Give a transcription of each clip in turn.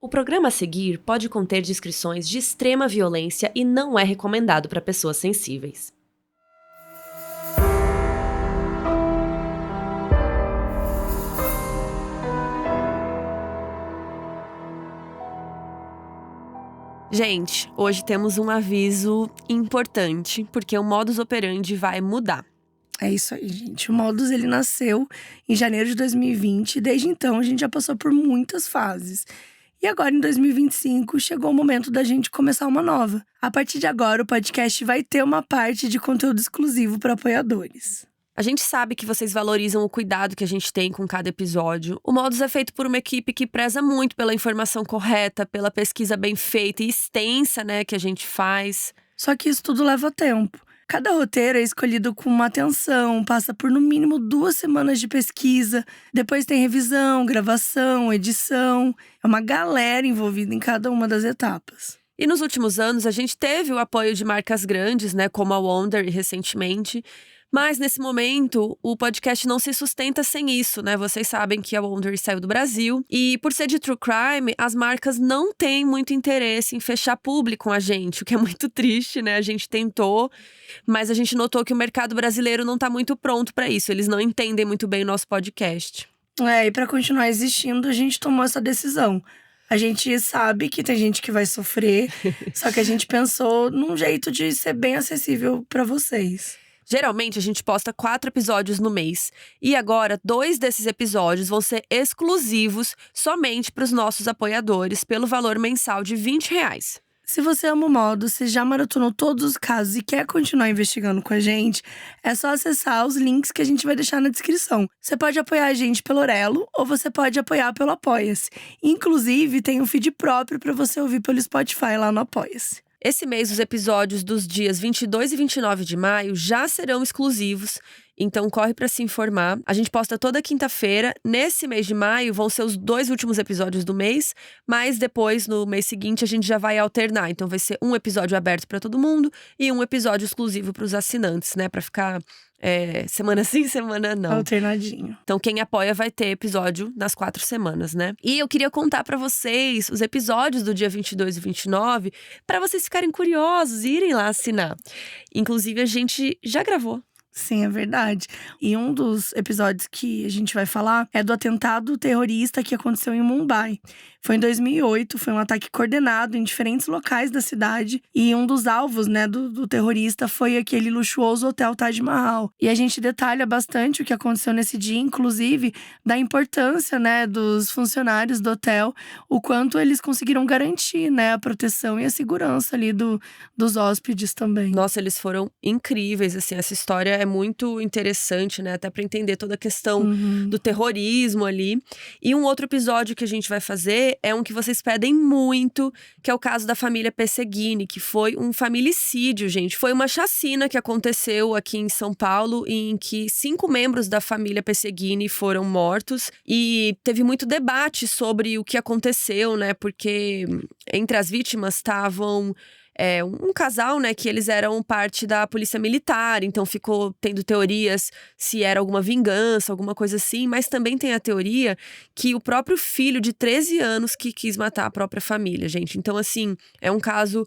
O programa a seguir pode conter descrições de extrema violência e não é recomendado para pessoas sensíveis. Gente, hoje temos um aviso importante, porque o modus operandi vai mudar. É isso aí, gente. O Modus, ele nasceu em janeiro de 2020 e desde então a gente já passou por muitas fases. E agora, em 2025, chegou o momento da gente começar uma nova. A partir de agora, o podcast vai ter uma parte de conteúdo exclusivo para apoiadores. A gente sabe que vocês valorizam o cuidado que a gente tem com cada episódio. O Modus é feito por uma equipe que preza muito pela informação correta, pela pesquisa bem feita e extensa, né, que a gente faz. Só que isso tudo leva tempo. Cada roteiro é escolhido com uma atenção, passa por no mínimo 2 semanas de pesquisa. Depois tem revisão, gravação, edição. É uma galera envolvida em cada uma das etapas. E nos últimos anos, a gente teve o apoio de marcas grandes, né, como a Wonder recentemente. Mas, nesse momento, o podcast não se sustenta sem isso, né? Vocês sabem que a Wonder saiu do Brasil. E, por ser de true crime, as marcas não têm muito interesse em fechar público com a gente, o que é muito triste, né? A gente tentou, mas a gente notou que o mercado brasileiro não tá muito pronto para isso. Eles não entendem muito bem o nosso podcast. E para continuar existindo, a gente tomou essa decisão. A gente sabe que tem gente que vai sofrer, só que a gente pensou num jeito de ser bem acessível para vocês. Geralmente, a gente posta 4 episódios no mês. E agora, 2 desses episódios vão ser exclusivos somente para os nossos apoiadores, pelo valor mensal de R$20. Se você ama o Modus, se já maratonou todos os casos e quer continuar investigando com a gente, é só acessar os links que a gente vai deixar na descrição. Você pode apoiar a gente pelo Orelo ou você pode apoiar pelo Apoia-se. Inclusive, tem um feed próprio para você ouvir pelo Spotify lá no Apoia-se. Esse mês, os episódios dos dias 22 e 29 de maio já serão exclusivos, então corre para se informar. A gente posta toda quinta-feira. Nesse mês de maio vão ser os 2 últimos episódios do mês, mas depois, no mês seguinte, a gente já vai alternar. Então vai ser um episódio aberto para todo mundo e um episódio exclusivo para os assinantes, né? Para ficar semana sim, semana não. Alternadinho. Então quem apoia vai ter episódio nas 4 semanas, né? E eu queria contar pra vocês os episódios do dia 22 e 29 pra vocês ficarem curiosos e irem lá assinar. Inclusive a gente já gravou. Sim, é verdade. E um dos episódios que a gente vai falar é do atentado terrorista que aconteceu em Mumbai. Foi em 2008, foi um ataque coordenado em diferentes locais da cidade. E um dos alvos, né, do terrorista foi aquele luxuoso hotel Taj Mahal. E a gente detalha bastante o que aconteceu nesse dia, inclusive da importância, né, dos funcionários do hotel, o quanto eles conseguiram garantir, né, a proteção e a segurança ali dos hóspedes também. Nossa, eles foram incríveis, assim, essa história é muito interessante, né, até pra entender toda a questão do terrorismo ali. E um outro episódio que a gente vai fazer é um que vocês pedem muito, que é o caso da família Pesseguini, que foi um familicídio, gente. Foi uma chacina que aconteceu aqui em São Paulo, em que 5 membros da família Pesseguini foram mortos. E teve muito debate sobre o que aconteceu, né, porque entre as vítimas estavam um casal, né, que eles eram parte da polícia militar, então ficou tendo teorias se era alguma vingança, alguma coisa assim, mas também tem a teoria que o próprio filho de 13 anos que quis matar a própria família, gente. Então, assim, é um caso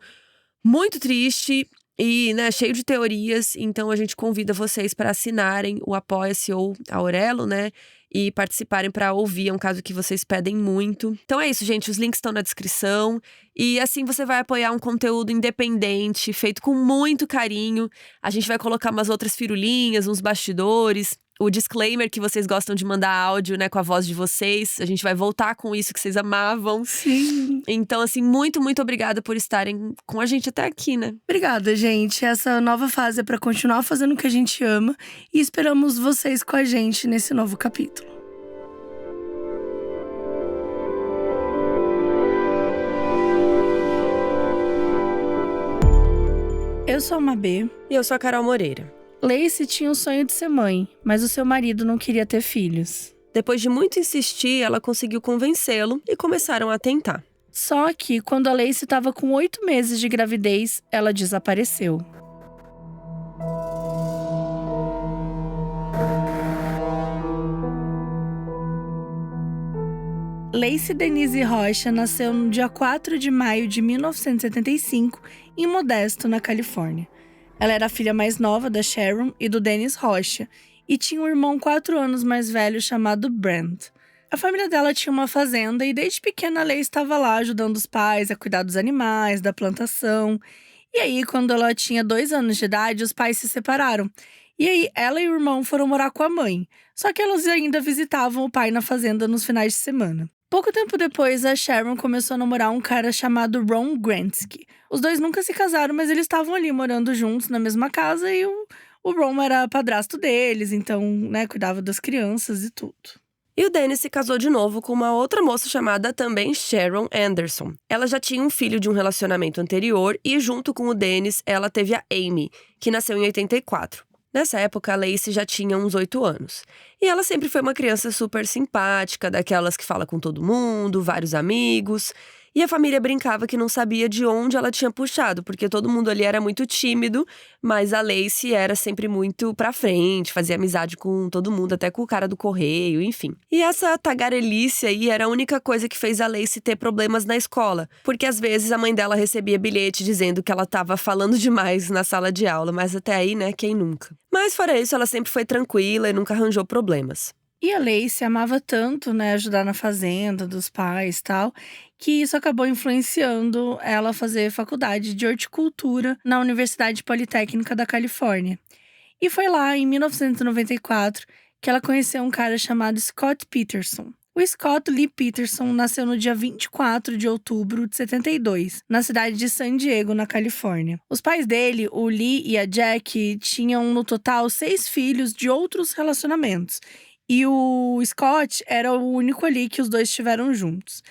muito triste e, né, cheio de teorias, então a gente convida vocês para assinarem o Apoia-se ou a Orelo, né, e participarem para ouvir, é um caso que vocês pedem muito. Então é isso, gente, os links estão na descrição. E assim você vai apoiar um conteúdo independente, feito com muito carinho. A gente vai colocar umas outras firulinhas, uns bastidores, o disclaimer que vocês gostam de mandar áudio, né, com a voz de vocês. A gente vai voltar com isso que vocês amavam. Sim. Então, assim, muito, muito obrigada por estarem com a gente até aqui, né? Obrigada, gente. Essa nova fase é para continuar fazendo o que a gente ama e esperamos vocês com a gente nesse novo capítulo. Eu sou a Mabê. E eu sou a Carol Moreira. Lacey tinha o sonho de ser mãe, mas o seu marido não queria ter filhos. Depois de muito insistir, ela conseguiu convencê-lo e começaram a tentar. Só que, quando a Lacey estava com 8 meses de gravidez, ela desapareceu. Lacey Denise Rocha nasceu no dia 4 de maio de 1975, em Modesto, na Califórnia. Ela era a filha mais nova da Sharon e do Dennis Rocha, e tinha um irmão 4 anos mais velho chamado Brent. A família dela tinha uma fazenda e desde pequena a Lacey estava lá ajudando os pais a cuidar dos animais, da plantação. E aí, quando ela tinha 2 anos de idade, os pais se separaram. E aí, ela e o irmão foram morar com a mãe. Só que elas ainda visitavam o pai na fazenda nos finais de semana. Pouco tempo depois, a Sharon começou a namorar um cara chamado Ron Gransky. Os dois nunca se casaram, mas eles estavam ali morando juntos na mesma casa e o Ron era padrasto deles, então, né, cuidava das crianças e tudo. E o Dennis se casou de novo com uma outra moça chamada também Sharon Anderson. Ela já tinha um filho de um relacionamento anterior e junto com o Dennis, ela teve a Amy, que nasceu em 84. Nessa época, a Lacey já tinha uns 8 anos. E ela sempre foi uma criança super simpática, daquelas que fala com todo mundo, vários amigos. E a família brincava que não sabia de onde ela tinha puxado, porque todo mundo ali era muito tímido, mas a Lacey era sempre muito pra frente, fazia amizade com todo mundo, até com o cara do correio, enfim. E essa tagarelice aí era a única coisa que fez a Lacey ter problemas na escola, porque às vezes a mãe dela recebia bilhete dizendo que ela tava falando demais na sala de aula, mas até aí, né, quem nunca. Mas fora isso, ela sempre foi tranquila e nunca arranjou problemas. E a Lacey amava tanto, né, ajudar na fazenda dos pais e tal, que isso acabou influenciando ela a fazer faculdade de horticultura na Universidade Politécnica da Califórnia. E foi lá, em 1994, que ela conheceu um cara chamado Scott Peterson. O Scott Lee Peterson nasceu no dia 24 de outubro de 72, na cidade de San Diego, na Califórnia. Os pais dele, o Lee e a Jack, tinham no total 6 filhos de outros relacionamentos. E o Scott era o único ali que os dois tiveram juntos.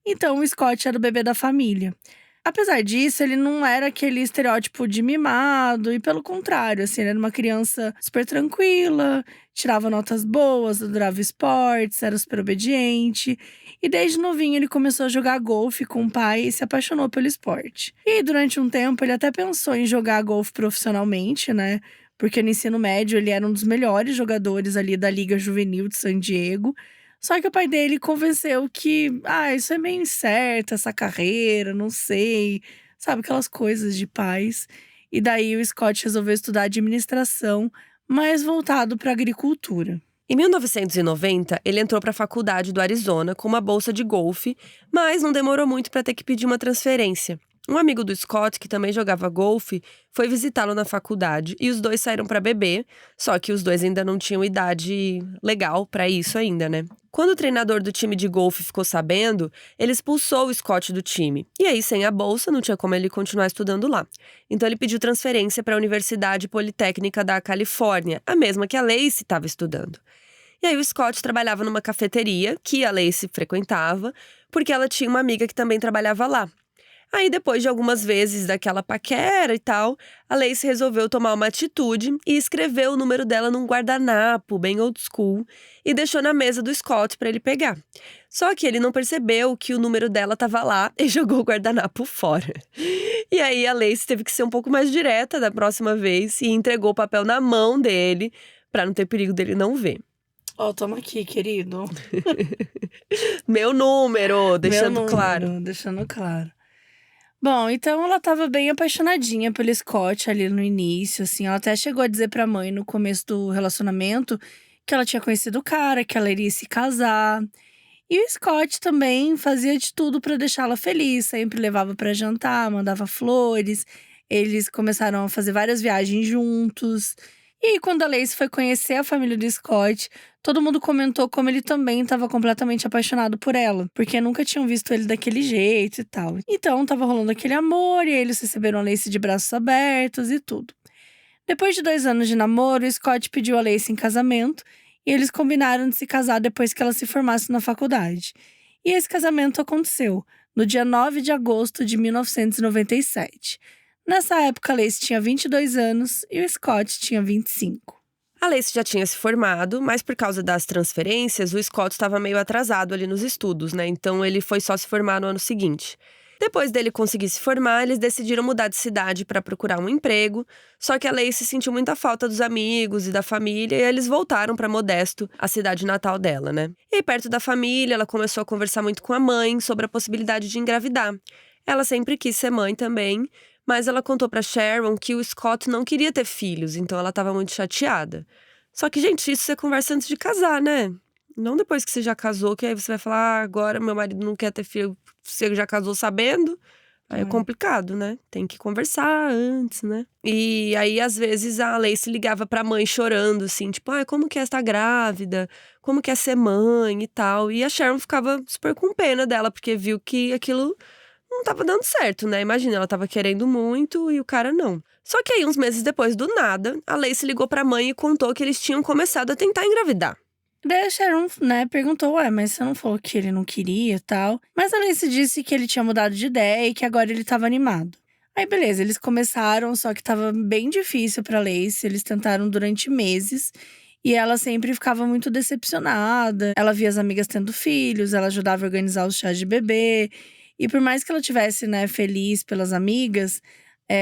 Então, o Scott era o bebê da família. Apesar disso, ele não era aquele estereótipo de mimado, e pelo contrário, assim, ele era uma criança super tranquila, tirava notas boas, adorava esportes, era super obediente. E desde novinho ele começou a jogar golfe com o pai e se apaixonou pelo esporte. E aí, durante um tempo, ele até pensou em jogar golfe profissionalmente, né? Porque no ensino médio ele era um dos melhores jogadores ali da Liga Juvenil de San Diego. Só que o pai dele convenceu que, isso é meio incerto, essa carreira, não sei. Sabe, aquelas coisas de pais. E daí o Scott resolveu estudar administração, mas voltado para agricultura. Em 1990, ele entrou para a faculdade do Arizona com uma bolsa de golfe, mas não demorou muito para ter que pedir uma transferência. Um amigo do Scott, que também jogava golfe, foi visitá-lo na faculdade e os dois saíram para beber, só que os dois ainda não tinham idade legal para isso ainda, né? Quando o treinador do time de golfe ficou sabendo, ele expulsou o Scott do time. E aí, sem a bolsa, não tinha como ele continuar estudando lá. Então ele pediu transferência para a Universidade Politécnica da Califórnia, a mesma que a Lacey estava estudando. E aí o Scott trabalhava numa cafeteria, que a Lacey frequentava, porque ela tinha uma amiga que também trabalhava lá. Aí, depois de algumas vezes daquela paquera e tal, a Lacey resolveu tomar uma atitude e escreveu o número dela num guardanapo, bem old school, e deixou na mesa do Scott para ele pegar. Só que ele não percebeu que o número dela estava lá e jogou o guardanapo fora. E aí a Lacey teve que ser um pouco mais direta da próxima vez e entregou o papel na mão dele, para não ter perigo dele não ver. Toma aqui, querido. Meu número, deixando claro. Bom, então ela tava bem apaixonadinha pelo Scott ali no início, assim. Ela até chegou a dizer pra mãe no começo do relacionamento que ela tinha conhecido o cara, que ela iria se casar. E o Scott também fazia de tudo pra deixá-la feliz, sempre levava pra jantar, mandava flores. Eles começaram a fazer várias viagens juntos. E aí, quando a Lacey foi conhecer a família do Scott, todo mundo comentou como ele também estava completamente apaixonado por ela, porque nunca tinham visto ele daquele jeito e tal. Então, tava rolando aquele amor, e aí eles receberam a Lacey de braços abertos e tudo. Depois de 2 anos de namoro, o Scott pediu a Lacey em casamento, e eles combinaram de se casar depois que ela se formasse na faculdade. E esse casamento aconteceu no dia 9 de agosto de 1997. Nessa época, a Lacey tinha 22 anos e o Scott tinha 25. A Lacey já tinha se formado, mas por causa das transferências, o Scott estava meio atrasado ali nos estudos, né? Então ele foi só se formar no ano seguinte. Depois dele conseguir se formar, eles decidiram mudar de cidade para procurar um emprego. Só que a Lacey sentiu muita falta dos amigos e da família e eles voltaram para Modesto, a cidade natal dela, né? E aí, perto da família, ela começou a conversar muito com a mãe sobre a possibilidade de engravidar. Ela sempre quis ser mãe também, mas ela contou para Sharon que o Scott não queria ter filhos, então ela estava muito chateada. Só que, gente, isso você conversa antes de casar, né? Não depois que você já casou, que aí você vai falar, agora meu marido não quer ter filho, você já casou sabendo. Aí é complicado, né? Tem que conversar antes, né? E aí, às vezes, a Lacey ligava pra mãe chorando, assim, tipo, como que é estar grávida? Como que é ser mãe e tal? E a Sharon ficava super com pena dela, porque viu que aquilo não tava dando certo, né? Imagina, ela tava querendo muito e o cara não. Só que aí, uns meses depois, do nada, a Lacey ligou pra mãe e contou que eles tinham começado a tentar engravidar. Daí a Sharon, né, perguntou, mas você não falou que ele não queria e tal? Mas a Lacey disse que ele tinha mudado de ideia e que agora ele tava animado. Aí beleza, eles começaram, só que tava bem difícil pra Lacey, eles tentaram durante meses. E ela sempre ficava muito decepcionada, ela via as amigas tendo filhos, ela ajudava a organizar os chás de bebê. E por mais que ela tivesse, né, feliz pelas amigas,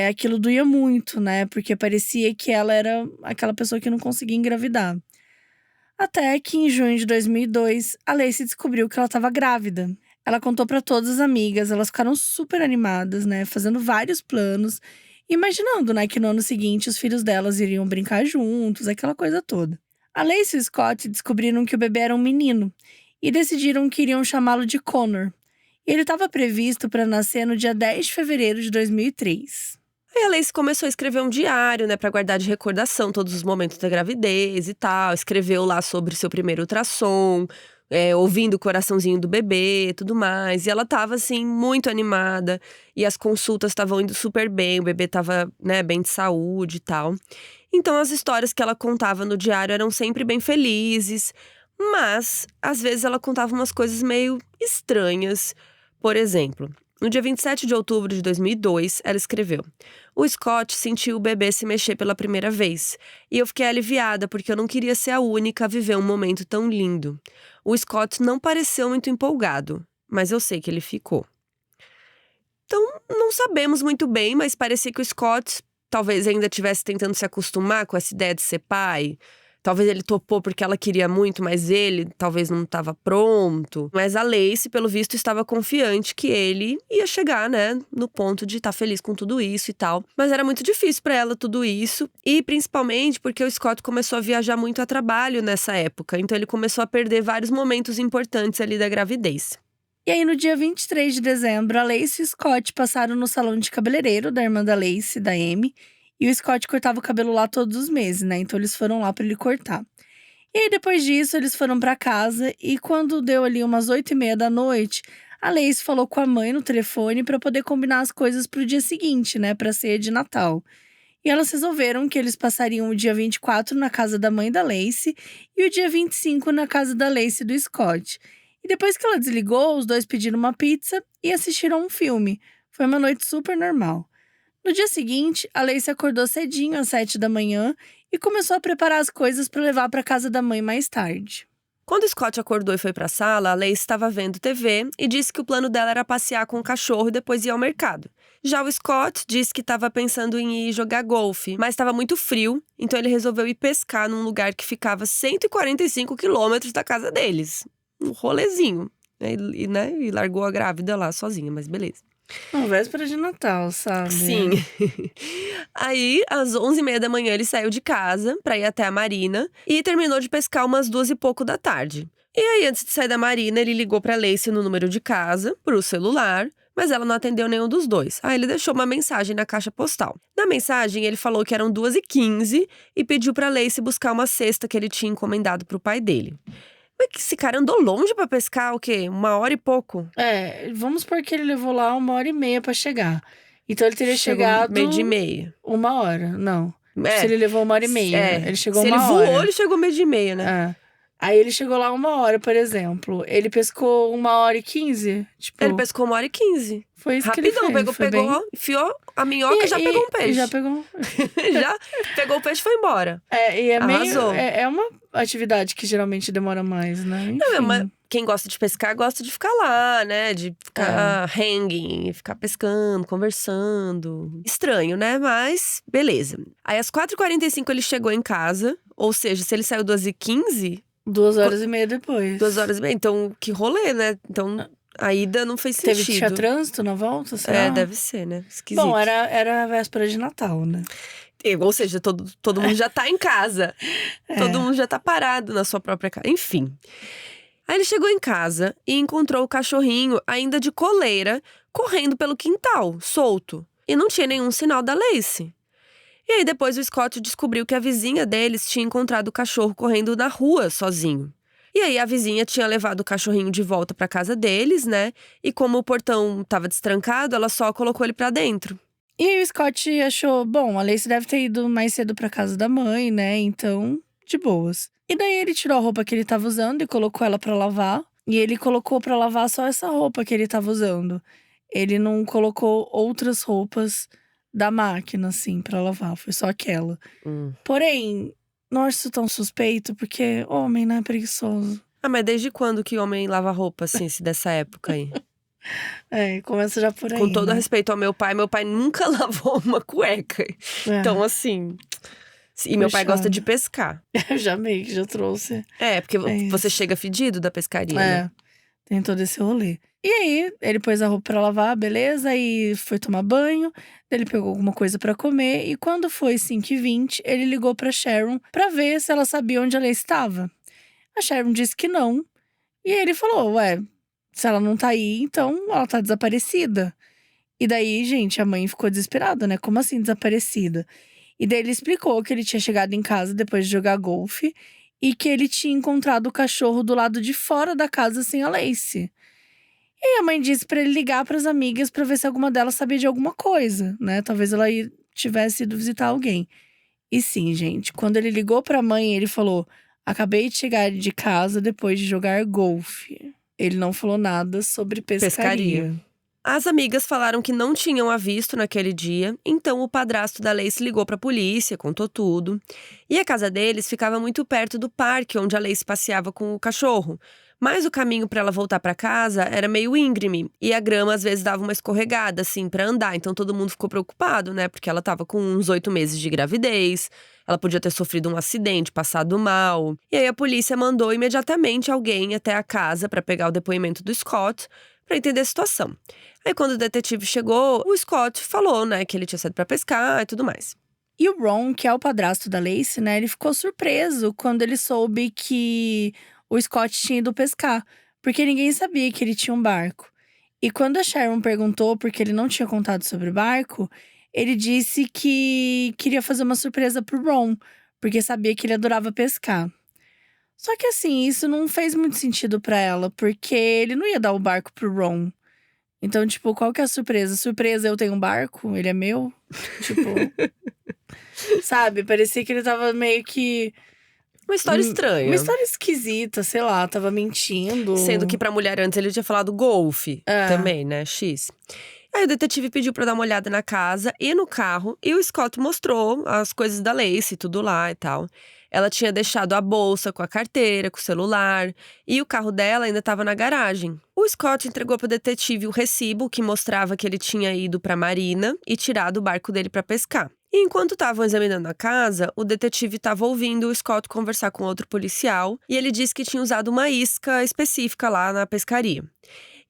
aquilo doía muito, né, porque parecia que ela era aquela pessoa que não conseguia engravidar. Até que em junho de 2002, a Lacey descobriu que ela estava grávida. Ela contou para todas as amigas, elas ficaram super animadas, né, fazendo vários planos, imaginando, né, que no ano seguinte os filhos delas iriam brincar juntos, aquela coisa toda. A Lacey e o Scott descobriram que o bebê era um menino e decidiram que iriam chamá-lo de Connor. Ele estava previsto para nascer no dia 10 de fevereiro de 2003. Aí a Lacey começou a escrever um diário, né, pra guardar de recordação todos os momentos da gravidez e tal. Escreveu lá sobre seu primeiro ultrassom, ouvindo o coraçãozinho do bebê e tudo mais. E ela tava, assim, muito animada. E as consultas estavam indo super bem, o bebê tava, né, bem de saúde e tal. Então as histórias que ela contava no diário eram sempre bem felizes. Mas, às vezes, ela contava umas coisas meio estranhas. Por exemplo, no dia 27 de outubro de 2002, ela escreveu: o Scott sentiu o bebê se mexer pela primeira vez. E eu fiquei aliviada porque eu não queria ser a única a viver um momento tão lindo. O Scott não pareceu muito empolgado, mas eu sei que ele ficou. Então, não sabemos muito bem, mas parecia que o Scott talvez ainda estivesse tentando se acostumar com essa ideia de ser pai. Talvez ele topou porque ela queria muito, mas ele talvez não estava pronto. Mas a Lacey, pelo visto, estava confiante que ele ia chegar, né, no ponto de estar feliz com tudo isso e tal. Mas era muito difícil para ela tudo isso. E principalmente porque o Scott começou a viajar muito a trabalho nessa época. Então ele começou a perder vários momentos importantes ali da gravidez. E aí, no dia 23 de dezembro, a Lacey e o Scott passaram no salão de cabeleireiro da irmã da Lacey, da Amy. E o Scott cortava o cabelo lá todos os meses, né? Então eles foram lá pra ele cortar. E aí, depois disso, eles foram pra casa. E quando deu ali umas 8h30 da noite, a Lacey falou com a mãe no telefone pra poder combinar as coisas pro dia seguinte, né? Pra ceia de Natal. E elas resolveram que eles passariam o dia 24 na casa da mãe da Lacey e o dia 25 na casa da Lacey e do Scott. E depois que ela desligou, os dois pediram uma pizza e assistiram um filme. Foi uma noite super normal. No dia seguinte, a Lacey acordou cedinho às 7 da manhã e começou a preparar as coisas para levar para casa da mãe mais tarde. Quando Scott acordou e foi para a sala, a Lacey estava vendo TV e disse que o plano dela era passear com o cachorro e depois ir ao mercado. Já o Scott disse que estava pensando em ir jogar golfe, mas estava muito frio, então ele resolveu ir pescar num lugar que ficava 145 quilômetros da casa deles. Um rolezinho. E largou a grávida lá sozinha, mas beleza. Uma véspera de Natal, sabe? Sim. Aí, às 11h30 da manhã, ele saiu de casa pra ir até a marina e terminou de pescar umas 2 e pouco da tarde. E aí, antes de sair da marina, ele ligou pra Lacey no número de casa, pro celular, mas ela não atendeu nenhum dos dois. Aí ele deixou uma mensagem na caixa postal. Na mensagem, ele falou que eram 2h15 e pediu pra Lacey buscar uma cesta que ele tinha encomendado pro pai dele. Mas que esse cara andou longe pra pescar, o quê? 1h e pouco? Vamos supor que ele levou lá 1h30 pra chegar. Então ele teria chegado… 12h30. 1h, não. Se ele levou 1h30, ele chegou 1h. Se ele voou, ele chegou 12h30, né? Aí ele chegou lá 1 hora, por exemplo. Ele pescou 1h15? Tipo, Ele pescou 1h15. foi isso Rapidão, que ele fez. pegou, enfiou a minhoca e já pegou um peixe. Já pegou. Já pegou o peixe e foi embora. E é Arrasou. meio. É uma atividade que geralmente demora mais, né? Enfim. Não, mas quem gosta de pescar, gosta de ficar lá, né? De ficar hanging, ficar pescando, conversando. Estranho, né? Mas beleza. Aí às 4h45 ele chegou em casa. Ou seja, se ele saiu 2h15… 2h30 depois. 2h30. Então, que rolê, né? Então, a ida não fez sentido. Teve que tinha trânsito na volta, será? Deve ser, né? Esquisito. Bom, era a véspera de Natal, né? Ou seja, todo mundo já tá em casa. Todo mundo já tá parado na sua própria casa. Enfim. Aí ele chegou em casa e encontrou o cachorrinho, ainda de coleira, correndo pelo quintal, solto. E não tinha nenhum sinal da Lacey. E aí depois o Scott descobriu que a vizinha deles tinha encontrado o cachorro correndo na rua, sozinho. E aí a vizinha tinha levado o cachorrinho de volta pra casa deles, né? E como o portão tava destrancado, ela só colocou ele pra dentro. E aí o Scott achou, bom, a Lacey deve ter ido mais cedo pra casa da mãe, né? Então, de boas. E daí ele tirou a roupa que ele tava usando e colocou ela pra lavar. E ele colocou pra lavar só essa roupa que ele tava usando. Ele não colocou outras roupas da máquina, assim, pra lavar. Foi só aquela. Porém, não acho isso tão suspeito, porque homem, né, é preguiçoso. Mas desde quando que homem lava roupa, assim, se dessa época aí? Começa já por aí, Com todo né? respeito ao meu pai nunca lavou uma cueca. Então, assim… E meu pai gosta de pescar. Eu já meio que já trouxe. Porque você chega fedido da pescaria, né? Tem todo esse rolê. E aí, ele pôs a roupa pra lavar, beleza, e foi tomar banho. Ele pegou alguma coisa pra comer. E quando foi 5h20, ele ligou pra Sharon pra ver se ela sabia onde a Lacey estava. A Sharon disse que não. E ele falou, se ela não tá aí, então ela tá desaparecida. E daí, gente, a mãe ficou desesperada, né? Como assim desaparecida? E daí ele explicou que ele tinha chegado em casa depois de jogar golfe. E que ele tinha encontrado o cachorro do lado de fora da casa sem a Lacey. E a mãe disse pra ele ligar pras amigas pra ver se alguma delas sabia de alguma coisa, né? Talvez ela tivesse ido visitar alguém. E sim, gente, quando ele ligou pra mãe, ele falou: acabei de chegar de casa depois de jogar golfe. Ele não falou nada sobre pescaria. As amigas falaram que não tinham a visto naquele dia, então o padrasto da Lacey ligou pra polícia, contou tudo. E a casa deles ficava muito perto do parque onde a Lacey passeava com o cachorro. Mas o caminho pra ela voltar pra casa era meio íngreme, e a grama às vezes dava uma escorregada, assim, pra andar. Então todo mundo ficou preocupado, né? Porque ela tava com uns 8 meses de gravidez, ela podia ter sofrido um acidente, passado mal. E aí a polícia mandou imediatamente alguém até a casa pra pegar o depoimento do Scott, pra entender a situação. Aí quando o detetive chegou, o Scott falou, né, que ele tinha saído pra pescar e tudo mais. E o Ron, que é o padrasto da Lacey, né, ele ficou surpreso quando ele soube que o Scott tinha ido pescar, porque ninguém sabia que ele tinha um barco. E quando a Sharon perguntou por que ele não tinha contado sobre o barco, ele disse que queria fazer uma surpresa pro Ron, porque sabia que ele adorava pescar. Só que assim, isso não fez muito sentido pra ela, porque ele não ia dar o barco pro Ron. Então, tipo, qual que é a surpresa? Surpresa, eu tenho um barco? Ele é meu? Tipo… sabe? Parecia que ele tava meio que… Uma história estranha. Uma história esquisita, sei lá, tava mentindo. Sendo que pra mulher antes ele tinha falado golfe também, né? X. Aí o detetive pediu pra dar uma olhada na casa e no carro. E o Scott mostrou as coisas da Lacey, tudo lá e tal. Ela tinha deixado a bolsa com a carteira, com o celular. E o carro dela ainda estava na garagem. O Scott entregou pro detetive o recibo que mostrava que ele tinha ido pra marina e tirado o barco dele pra pescar. E enquanto estavam examinando a casa, o detetive estava ouvindo o Scott conversar com outro policial. E ele disse que tinha usado uma isca específica lá na pescaria.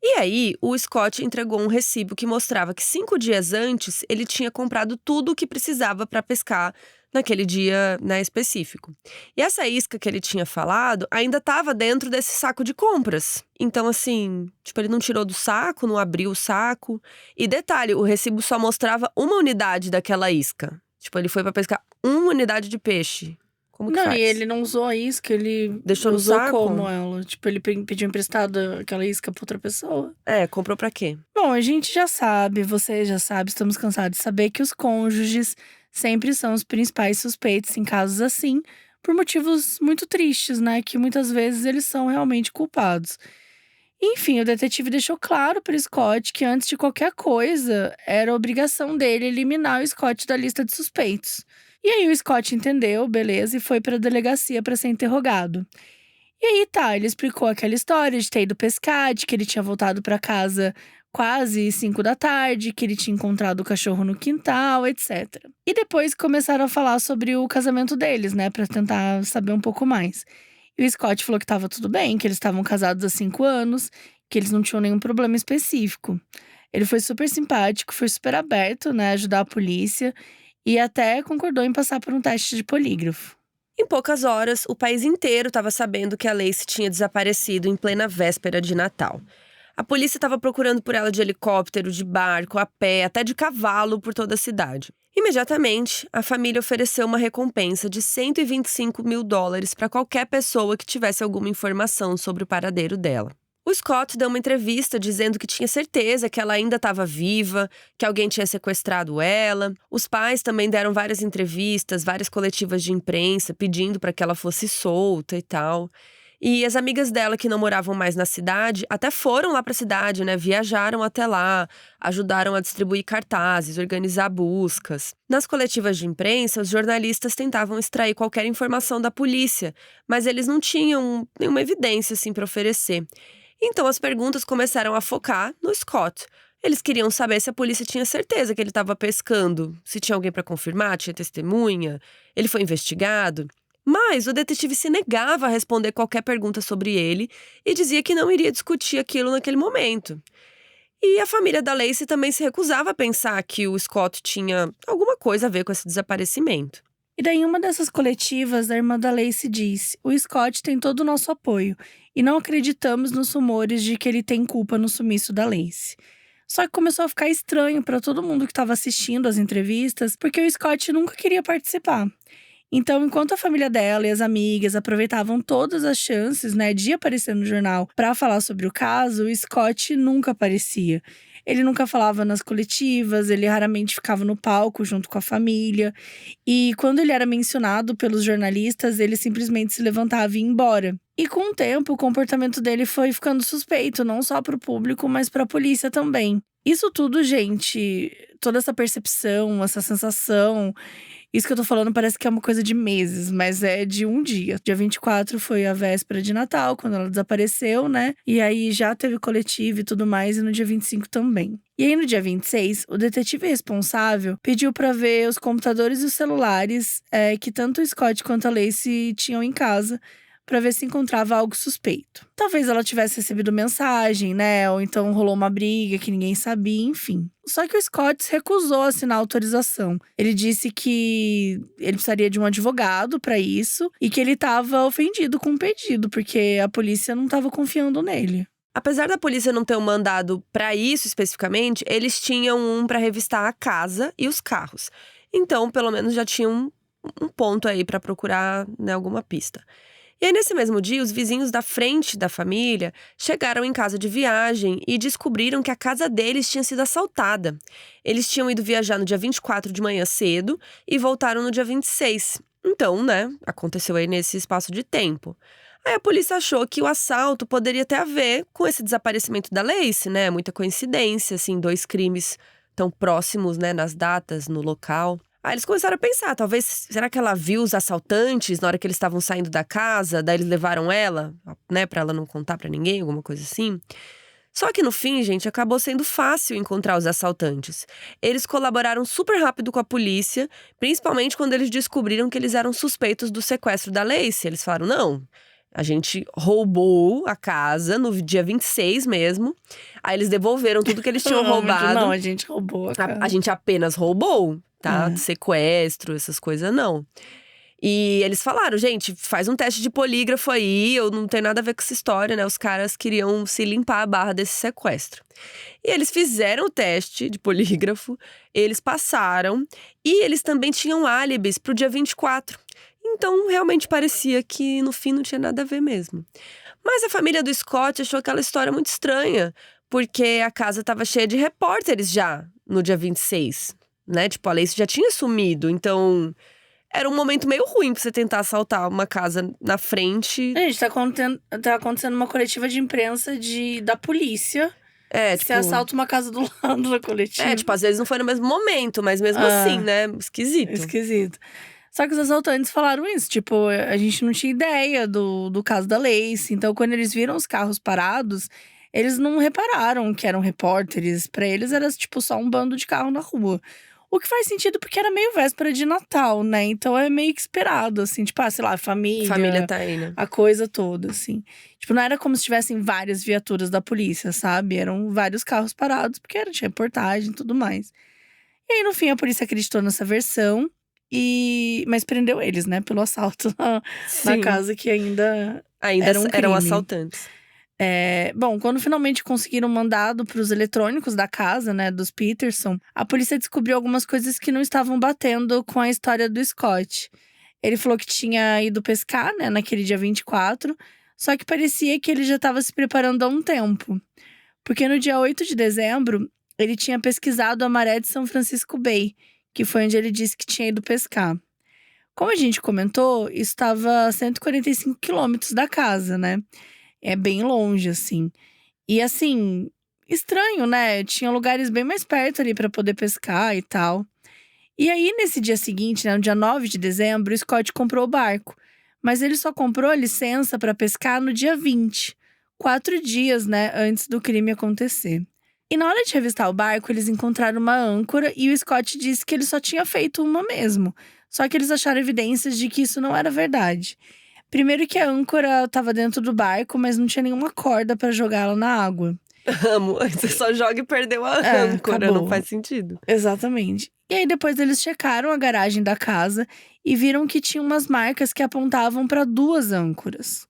E aí, o Scott entregou um recibo que mostrava que 5 dias antes ele tinha comprado tudo o que precisava para pescar naquele dia, né, específico. E essa isca que ele tinha falado ainda estava dentro desse saco de compras. Então, assim, tipo, ele não tirou do saco, não abriu o saco. E detalhe, o recibo só mostrava uma unidade daquela isca. Tipo, ele foi para pescar uma unidade de peixe. Como que não, faz? E ele não usou a isca, ele deixou no usou saco? Como ela? Tipo, ele pediu emprestado aquela isca pra outra pessoa. Comprou pra quê? Bom, a gente já sabe, você já sabe, estamos cansados de saber que os cônjuges sempre são os principais suspeitos em casos assim, por motivos muito tristes, né? Que muitas vezes eles são realmente culpados. Enfim, o detetive deixou claro para Scott que antes de qualquer coisa, era obrigação dele eliminar o Scott da lista de suspeitos. E aí o Scott entendeu, beleza, e foi para a delegacia para ser interrogado. E aí tá, ele explicou aquela história de ter ido pescar, de que ele tinha voltado para casa quase 5 da tarde, que ele tinha encontrado o cachorro no quintal, etc. E depois começaram a falar sobre o casamento deles, né, para tentar saber um pouco mais. E o Scott falou que tava tudo bem, que eles estavam casados há 5 anos, que eles não tinham nenhum problema específico. Ele foi super simpático, foi super aberto, né, a ajudar a polícia e até concordou em passar por um teste de polígrafo. Em poucas horas, o país inteiro estava sabendo que a Lacey tinha desaparecido em plena véspera de Natal. A polícia estava procurando por ela de helicóptero, de barco, a pé, até de cavalo por toda a cidade. Imediatamente, a família ofereceu uma recompensa de $125 mil para qualquer pessoa que tivesse alguma informação sobre o paradeiro dela. O Scott deu uma entrevista dizendo que tinha certeza que ela ainda estava viva, que alguém tinha sequestrado ela. Os pais também deram várias entrevistas, várias coletivas de imprensa, pedindo para que ela fosse solta e tal. E as amigas dela que não moravam mais na cidade até foram lá para a cidade, né? Viajaram até lá, ajudaram a distribuir cartazes, organizar buscas. Nas coletivas de imprensa, os jornalistas tentavam extrair qualquer informação da polícia, mas eles não tinham nenhuma evidência assim para oferecer. Então as perguntas começaram a focar no Scott. Eles queriam saber se a polícia tinha certeza que ele estava pescando, se tinha alguém para confirmar, tinha testemunha, ele foi investigado. Mas o detetive se negava a responder qualquer pergunta sobre ele e dizia que não iria discutir aquilo naquele momento. E a família da Lacey também se recusava a pensar que o Scott tinha alguma coisa a ver com esse desaparecimento. E daí, em uma dessas coletivas, a irmã da Lacey disse: o Scott tem todo o nosso apoio e não acreditamos nos rumores de que ele tem culpa no sumiço da Lacey. Só que começou a ficar estranho para todo mundo que estava assistindo as entrevistas, porque o Scott nunca queria participar. Então, enquanto a família dela e as amigas aproveitavam todas as chances, né, de aparecer no jornal para falar sobre o caso, o Scott nunca aparecia. Ele nunca falava nas coletivas, ele raramente ficava no palco junto com a família. E quando ele era mencionado pelos jornalistas, ele simplesmente se levantava e ia embora. E com o tempo, o comportamento dele foi ficando suspeito, não só para o público, mas para a polícia também. Isso tudo, gente, toda essa percepção, essa sensação, isso que eu tô falando parece que é uma coisa de meses, mas é de um dia. Dia 24 foi a véspera de Natal, quando ela desapareceu, né? E aí já teve coletivo e tudo mais, e no dia 25 também. E aí no dia 26, o detetive responsável pediu pra ver os computadores e os celulares que tanto o Scott quanto a Lacey tinham em casa, pra ver se encontrava algo suspeito. Talvez ela tivesse recebido mensagem, né? Ou então rolou uma briga que ninguém sabia, enfim. Só que o Scott se recusou a assinar a autorização. Ele disse que ele precisaria de um advogado pra isso e que ele estava ofendido com o pedido, porque a polícia não estava confiando nele. Apesar da polícia não ter um mandado pra isso especificamente, eles tinham um pra revistar a casa e os carros. Então, pelo menos já tinham um ponto aí pra procurar, né, alguma pista. E aí, nesse mesmo dia, os vizinhos da frente da família chegaram em casa de viagem e descobriram que a casa deles tinha sido assaltada. Eles tinham ido viajar no dia 24 de manhã cedo e voltaram no dia 26. Então, né, aconteceu aí nesse espaço de tempo. Aí a polícia achou que o assalto poderia ter a ver com esse desaparecimento da Lacey, né? Muita coincidência, assim, 2 crimes tão próximos, né, nas datas, no local. Aí eles começaram a pensar, talvez, será que ela viu os assaltantes na hora que eles estavam saindo da casa? Daí eles levaram ela, né, pra ela não contar pra ninguém, alguma coisa assim. Só que no fim, gente, acabou sendo fácil encontrar os assaltantes. Eles colaboraram super rápido com a polícia, principalmente quando eles descobriram que eles eram suspeitos do sequestro da Lacey. Eles falaram, não, a gente roubou a casa no dia 26 mesmo. Aí eles devolveram tudo que eles tinham roubado. Não, a gente roubou a casa. A gente apenas roubou. Tá? Sequestro, essas coisas, não. E eles falaram, gente, faz um teste de polígrafo aí, eu não tenho nada a ver com essa história, né? Os caras queriam se limpar a barra desse sequestro. E eles fizeram o teste de polígrafo, eles passaram, e eles também tinham álibis pro dia 24. Então, realmente parecia que no fim não tinha nada a ver mesmo. Mas a família do Scott achou aquela história muito estranha, porque a casa estava cheia de repórteres já no dia 26. Né? Tipo, a Lacey já tinha sumido, então era um momento meio ruim pra você tentar assaltar uma casa na frente. Gente, tá acontecendo uma coletiva de imprensa da polícia. Você assalta uma casa do lado da coletiva. Tipo, às vezes não foi no mesmo momento, mas mesmo assim, né? Esquisito. Só que os assaltantes falaram isso, tipo, a gente não tinha ideia do caso da Lacey. Então, quando eles viram os carros parados, eles não repararam que eram repórteres. Pra eles era, tipo, só um bando de carro na rua. O que faz sentido porque era meio véspera de Natal, né? Então é meio que esperado, assim, tipo, sei lá, família. Família tá aí, né? A coisa toda, assim. Tipo, não era como se tivessem várias viaturas da polícia, sabe? Eram vários carros parados, porque tinha reportagem e tudo mais. E aí, no fim, a polícia acreditou nessa versão. Mas prendeu eles, né? Pelo assalto na casa que ainda era um crime. Eram assaltantes. Bom, quando finalmente conseguiram mandado para os eletrônicos da casa, né, dos Peterson, a polícia descobriu algumas coisas que não estavam batendo com a história do Scott. Ele falou que tinha ido pescar, né, naquele dia 24, só que parecia que ele já estava se preparando há um tempo. Porque no dia 8 de dezembro, ele tinha pesquisado a maré de São Francisco Bay, que foi onde ele disse que tinha ido pescar. Como a gente comentou, isso estava a 145 quilômetros da casa, né? É bem longe, assim. E assim, estranho, né? Tinha lugares bem mais perto ali pra poder pescar e tal. E aí, nesse dia seguinte, né, no dia 9 de dezembro, o Scott comprou o barco. Mas ele só comprou a licença pra pescar no dia 20. 4 dias, né, antes do crime acontecer. E na hora de revistar o barco, eles encontraram uma âncora e o Scott disse que ele só tinha feito uma mesmo. Só que eles acharam evidências de que isso não era verdade. Primeiro que a âncora estava dentro do barco, mas não tinha nenhuma corda para jogá-la na água. Amo, você só joga e perdeu a âncora, acabou. Não faz sentido. Exatamente. E aí depois eles checaram a garagem da casa e viram que tinha umas marcas que apontavam para 2 âncoras.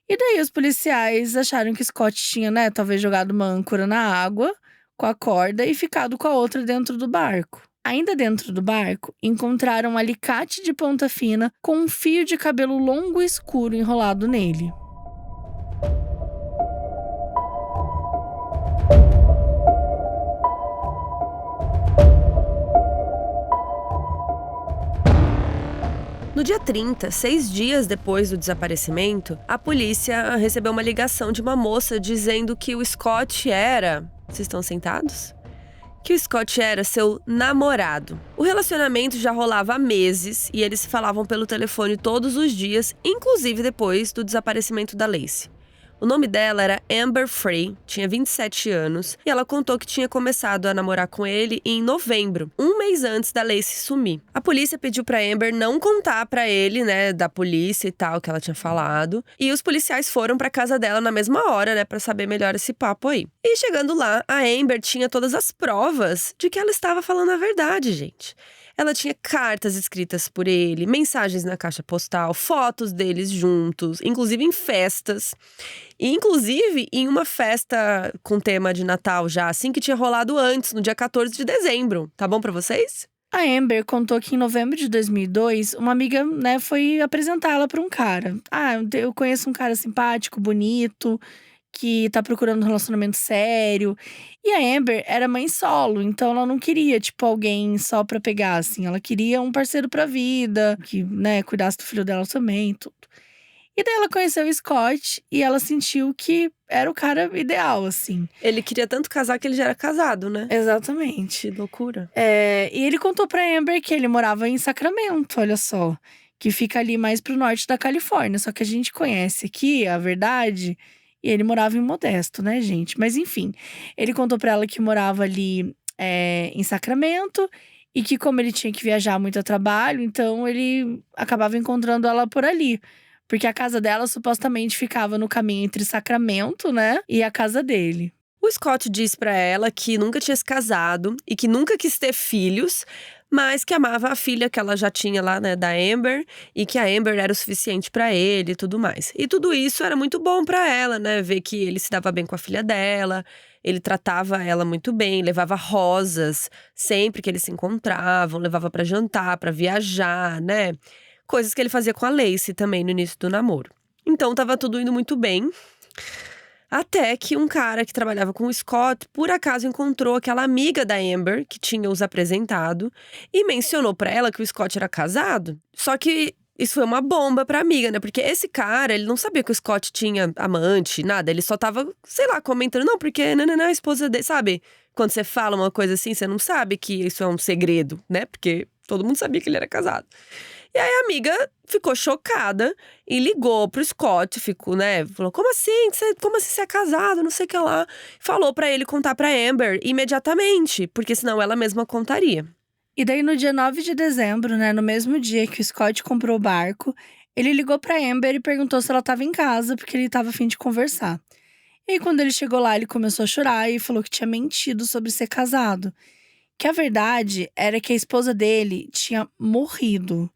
E daí os policiais acharam que Scott tinha, né, talvez jogado uma âncora na água com a corda e ficado com a outra dentro do barco. Ainda dentro do barco, encontraram um alicate de ponta fina com um fio de cabelo longo e escuro enrolado nele. No dia 30, 6 dias depois do desaparecimento, a polícia recebeu uma ligação de uma moça dizendo que o Scott era… Vocês estão sentados? Que o Scott era seu namorado. O relacionamento já rolava há meses e eles se falavam pelo telefone todos os dias, inclusive depois do desaparecimento da Lacey. O nome dela era Amber Frey, tinha 27 anos, e ela contou que tinha começado a namorar com ele em novembro, um mês antes da Lacey sumir. A polícia pediu pra Amber não contar pra ele, né, da polícia e tal, que ela tinha falado, e os policiais foram pra casa dela na mesma hora, né, pra saber melhor esse papo aí. E chegando lá, a Amber tinha todas as provas de que ela estava falando a verdade, gente. Ela tinha cartas escritas por ele, mensagens na caixa postal, fotos deles juntos, inclusive em festas. E inclusive em uma festa com tema de Natal já, assim, que tinha rolado antes, no dia 14 de dezembro. Tá bom pra vocês? A Amber contou que em novembro de 2002, uma amiga, né, foi apresentar ela pra um cara. Eu conheço um cara simpático, bonito, que tá procurando um relacionamento sério. E a Amber era mãe solo, então ela não queria, tipo, alguém só pra pegar, assim. Ela queria um parceiro pra vida, que, né, cuidasse do filho dela também, tudo. E daí ela conheceu o Scott e ela sentiu que era o cara ideal, assim. Ele queria tanto casar que ele já era casado, né? Exatamente. Que loucura. E ele contou pra Amber que ele morava em Sacramento, olha só. Que fica ali mais pro norte da Califórnia. Só que a gente conhece aqui, a verdade… E ele morava em Modesto, né, gente? Mas enfim, ele contou pra ela que morava ali em Sacramento. E que como ele tinha que viajar muito a trabalho, então ele acabava encontrando ela por ali. Porque a casa dela supostamente ficava no caminho entre Sacramento, né, e a casa dele. O Scott disse pra ela que nunca tinha se casado e que nunca quis ter filhos, mas que amava a filha que ela já tinha lá, né, da Amber, e que a Amber era o suficiente pra ele e tudo mais. E tudo isso era muito bom pra ela, né, ver que ele se dava bem com a filha dela, ele tratava ela muito bem, levava rosas sempre que eles se encontravam, levava pra jantar, pra viajar, né, coisas que ele fazia com a Lacey também no início do namoro. Então tava tudo indo muito bem. Até que um cara que trabalhava com o Scott, por acaso encontrou aquela amiga da Amber, que tinha os apresentado, e mencionou pra ela que o Scott era casado. Só que isso foi uma bomba pra amiga, né? Porque esse cara, ele não sabia que o Scott tinha amante, nada. Ele só tava, sei lá, comentando, não, porque não, a esposa dele, sabe? Quando você fala uma coisa assim, você não sabe que isso é um segredo, né? Porque todo mundo sabia que ele era casado. E aí a amiga ficou chocada e ligou pro Scott, ficou, né? Falou, como assim você é casado, não sei o que lá. Falou pra ele contar pra Amber imediatamente, porque senão ela mesma contaria. E daí no dia 9 de dezembro, né, no mesmo dia que o Scott comprou o barco, ele ligou pra Amber e perguntou se ela tava em casa, porque ele tava a fim de conversar. E aí, quando ele chegou lá, ele começou a chorar e falou que tinha mentido sobre ser casado. Que a verdade era que a esposa dele tinha morrido.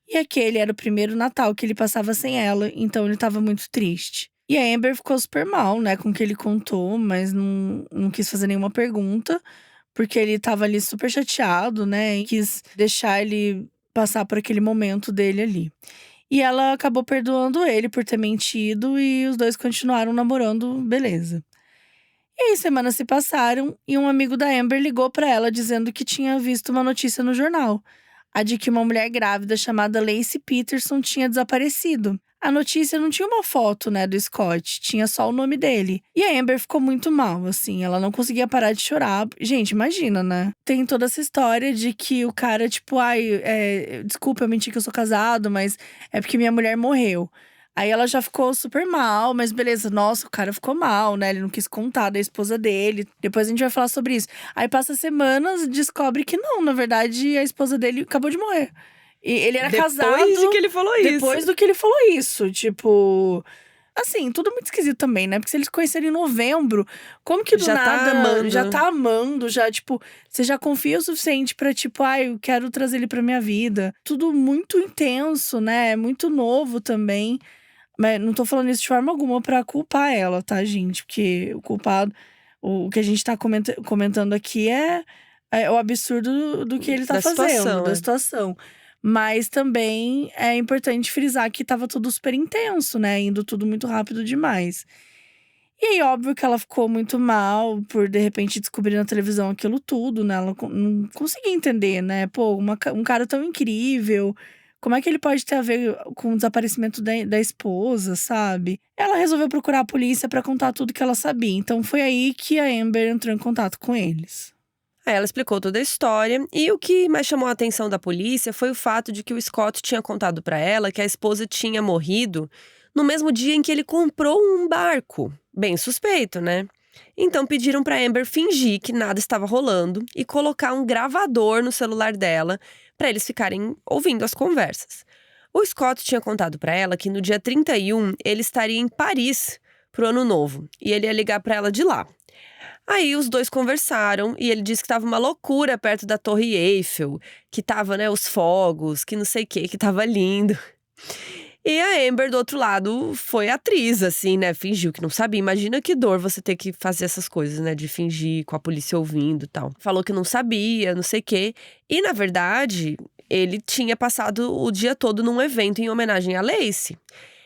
E aquele era o primeiro Natal que ele passava sem ela, então ele tava muito triste. E a Amber ficou super mal, né, com o que ele contou, mas não quis fazer nenhuma pergunta, porque ele tava ali super chateado, né, e quis deixar ele passar por aquele momento dele ali. E ela acabou perdoando ele por ter mentido e os dois continuaram namorando, beleza. E aí, semanas se passaram e um amigo da Amber ligou pra ela dizendo que tinha visto uma notícia no jornal. A de que uma mulher grávida chamada Lacey Peterson tinha desaparecido. A notícia não tinha uma foto, né, do Scott, tinha só o nome dele. E a Amber ficou muito mal, assim, ela não conseguia parar de chorar. Gente, imagina, né? Tem toda essa história de que o cara, tipo, desculpa, eu menti que eu sou casado, mas é porque minha mulher morreu. Aí ela já ficou super mal, mas beleza, nossa, o cara ficou mal, né? Ele não quis contar da esposa dele. Depois a gente vai falar sobre isso. Aí passa semanas e descobre que não, na verdade, a esposa dele acabou de morrer. E ele era casado. Depois de que ele falou isso. Depois do que ele falou isso. Tipo. Assim, tudo muito esquisito também, né? Porque se eles conheceram em novembro, como que do Já tá nada amando. já tá amando, já, tipo, você já confia o suficiente pra, tipo, eu quero trazer ele pra minha vida. Tudo muito intenso, né? Muito novo também. Mas não tô falando isso de forma alguma pra culpar ela, tá, gente? Porque o culpado, o que a gente tá comentando aqui é o absurdo do que ele tá Da fazendo, situação, da é. situação. Mas também é importante frisar que tava tudo super intenso, né? Indo tudo muito rápido demais. E aí, óbvio que ela ficou muito mal por, de repente, descobrir na televisão aquilo tudo, né? Ela não conseguia entender, né? Pô, um cara tão incrível. Como é que ele pode ter a ver com o desaparecimento da esposa, sabe? Ela resolveu procurar a polícia pra contar tudo que ela sabia. Então foi aí que a Amber entrou em contato com eles. Aí ela explicou toda a história e o que mais chamou a atenção da polícia foi o fato de que o Scott tinha contado pra ela que a esposa tinha morrido no mesmo dia em que ele comprou um barco. Bem suspeito, né? Então pediram pra Amber fingir que nada estava rolando e colocar um gravador no celular dela pra eles ficarem ouvindo as conversas. O Scott tinha contado pra ela que no dia 31 ele estaria em Paris pro ano novo e ele ia ligar pra ela de lá. Aí os dois conversaram e ele disse que tava uma loucura perto da Torre Eiffel, que tava, né, os fogos, que não sei o que tava lindo. E a Amber, do outro lado, foi atriz, assim, né, fingiu que não sabia. Imagina que dor você ter que fazer essas coisas, né, de fingir com a polícia ouvindo e tal. Falou que não sabia, não sei o quê. E, na verdade, ele tinha passado o dia todo num evento em homenagem a Lacey.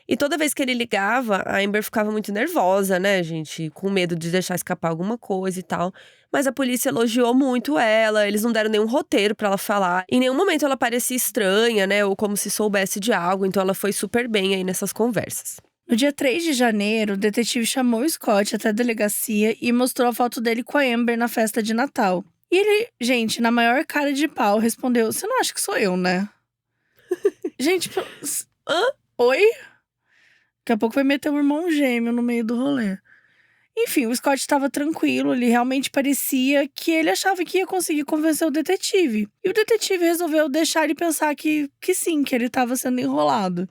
E toda vez que ele ligava, a Amber ficava muito nervosa, né, gente? Com medo de deixar escapar alguma coisa e tal. Mas a polícia elogiou muito ela, eles não deram nenhum roteiro pra ela falar. Em nenhum momento ela parecia estranha, né, ou como se soubesse de algo. Então ela foi super bem aí nessas conversas. No dia 3 de janeiro, o detetive chamou o Scott até a delegacia e mostrou a foto dele com a Amber na festa de Natal. E ele, gente, na maior cara de pau, respondeu: "Você não acha que sou eu, né?" Gente, Hã? Oi? Daqui a pouco vai meter um irmão gêmeo no meio do rolê. Enfim, o Scott estava tranquilo, ele realmente parecia que ele achava que ia conseguir convencer o detetive. E o detetive resolveu deixar ele pensar que sim, que ele estava sendo enrolado.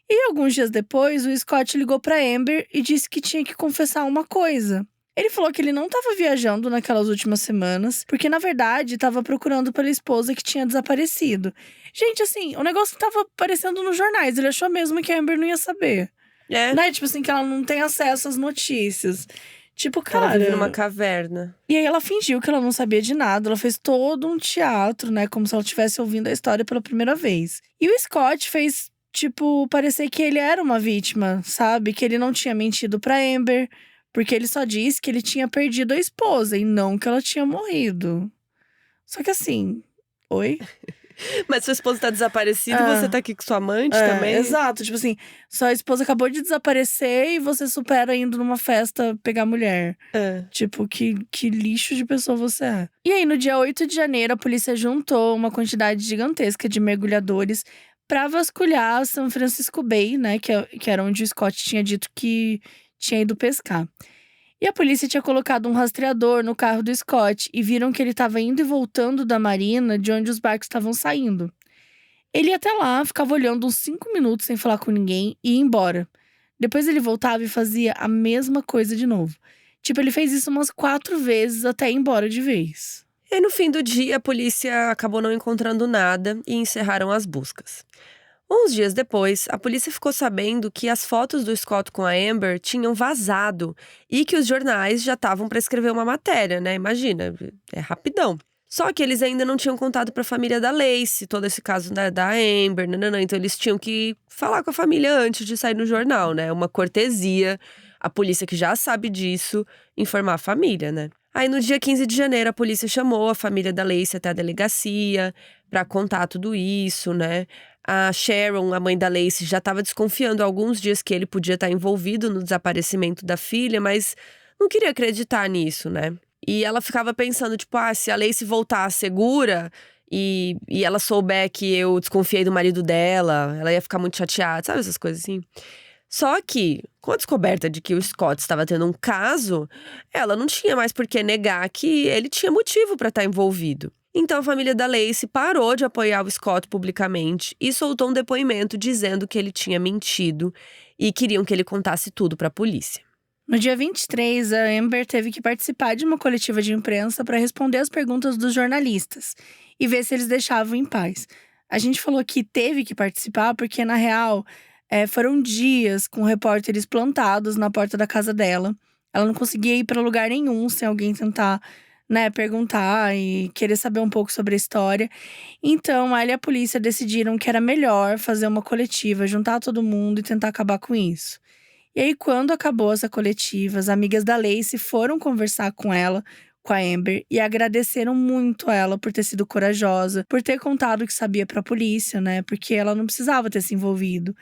E alguns dias depois, o Scott ligou para Amber e disse que tinha que confessar uma coisa. Ele falou que ele não estava viajando naquelas últimas semanas, porque na verdade estava procurando pela esposa que tinha desaparecido. Gente, assim, o negócio estava aparecendo nos jornais, ele achou mesmo que a Amber não ia saber. É. Né? Tipo assim, que ela não tem acesso às notícias. Tipo, cara… Ela vive numa caverna. E aí ela fingiu que ela não sabia de nada. Ela fez todo um teatro, né? Como se ela estivesse ouvindo a história pela primeira vez. E o Scott fez, tipo, parecer que ele era uma vítima, sabe? Que ele não tinha mentido pra Amber. Porque ele só disse que ele tinha perdido a esposa e não que ela tinha morrido. Só que assim, oi? Mas sua esposa tá desaparecida e você tá aqui com sua amante também? Exato, tipo assim, sua esposa acabou de desaparecer e você supera indo numa festa pegar mulher. Tipo, que lixo de pessoa você é. E aí, no dia 8 de janeiro, a polícia juntou uma quantidade gigantesca de mergulhadores pra vasculhar São Francisco Bay, né? Que era onde o Scott tinha dito que tinha ido pescar. E a polícia tinha colocado um rastreador no carro do Scott e viram que ele estava indo e voltando da marina de onde os barcos estavam saindo. Ele ia até lá, ficava olhando uns 5 minutos sem falar com ninguém e ia embora. Depois ele voltava e fazia a mesma coisa de novo. Tipo, ele fez isso umas 4 vezes até ir embora de vez. E no fim do dia, a polícia acabou não encontrando nada e encerraram as buscas. Uns dias depois, a polícia ficou sabendo que as fotos do Scott com a Amber tinham vazado e que os jornais já estavam para escrever uma matéria, né? Imagina, é rapidão. Só que eles ainda não tinham contado para a família da Lacey, todo esse caso da Amber, nananã. Então eles tinham que falar com a família antes de sair no jornal, né? Uma cortesia, a polícia que já sabe disso, informar a família, né? Aí no dia 15 de janeiro, a polícia chamou a família da Lacey até a delegacia para contar tudo isso, né? A Sharon, a mãe da Lacey, já estava desconfiando há alguns dias que ele podia estar envolvido no desaparecimento da filha, mas não queria acreditar nisso, né? E ela ficava pensando, tipo, se a Lacey voltar segura e ela souber que eu desconfiei do marido dela, ela ia ficar muito chateada, sabe essas coisas assim? Só que, com a descoberta de que o Scott estava tendo um caso, ela não tinha mais por que negar que ele tinha motivo para estar envolvido. Então a família da Lacey parou de apoiar o Scott publicamente e soltou um depoimento dizendo que ele tinha mentido e queriam que ele contasse tudo para a polícia. No dia 23, a Amber teve que participar de uma coletiva de imprensa para responder as perguntas dos jornalistas e ver se eles deixavam em paz. A gente falou que teve que participar porque, na real, foram dias com repórteres plantados na porta da casa dela. Ela não conseguia ir para lugar nenhum sem alguém tentar, né, perguntar e querer saber um pouco sobre a história. Então, ela e a polícia decidiram que era melhor fazer uma coletiva, juntar todo mundo e tentar acabar com isso. E aí, quando acabou essa coletiva, as amigas da Lacey foram conversar com ela, com a Amber, e agradeceram muito a ela por ter sido corajosa, por ter contado o que sabia pra polícia, né? Porque ela não precisava ter se envolvido.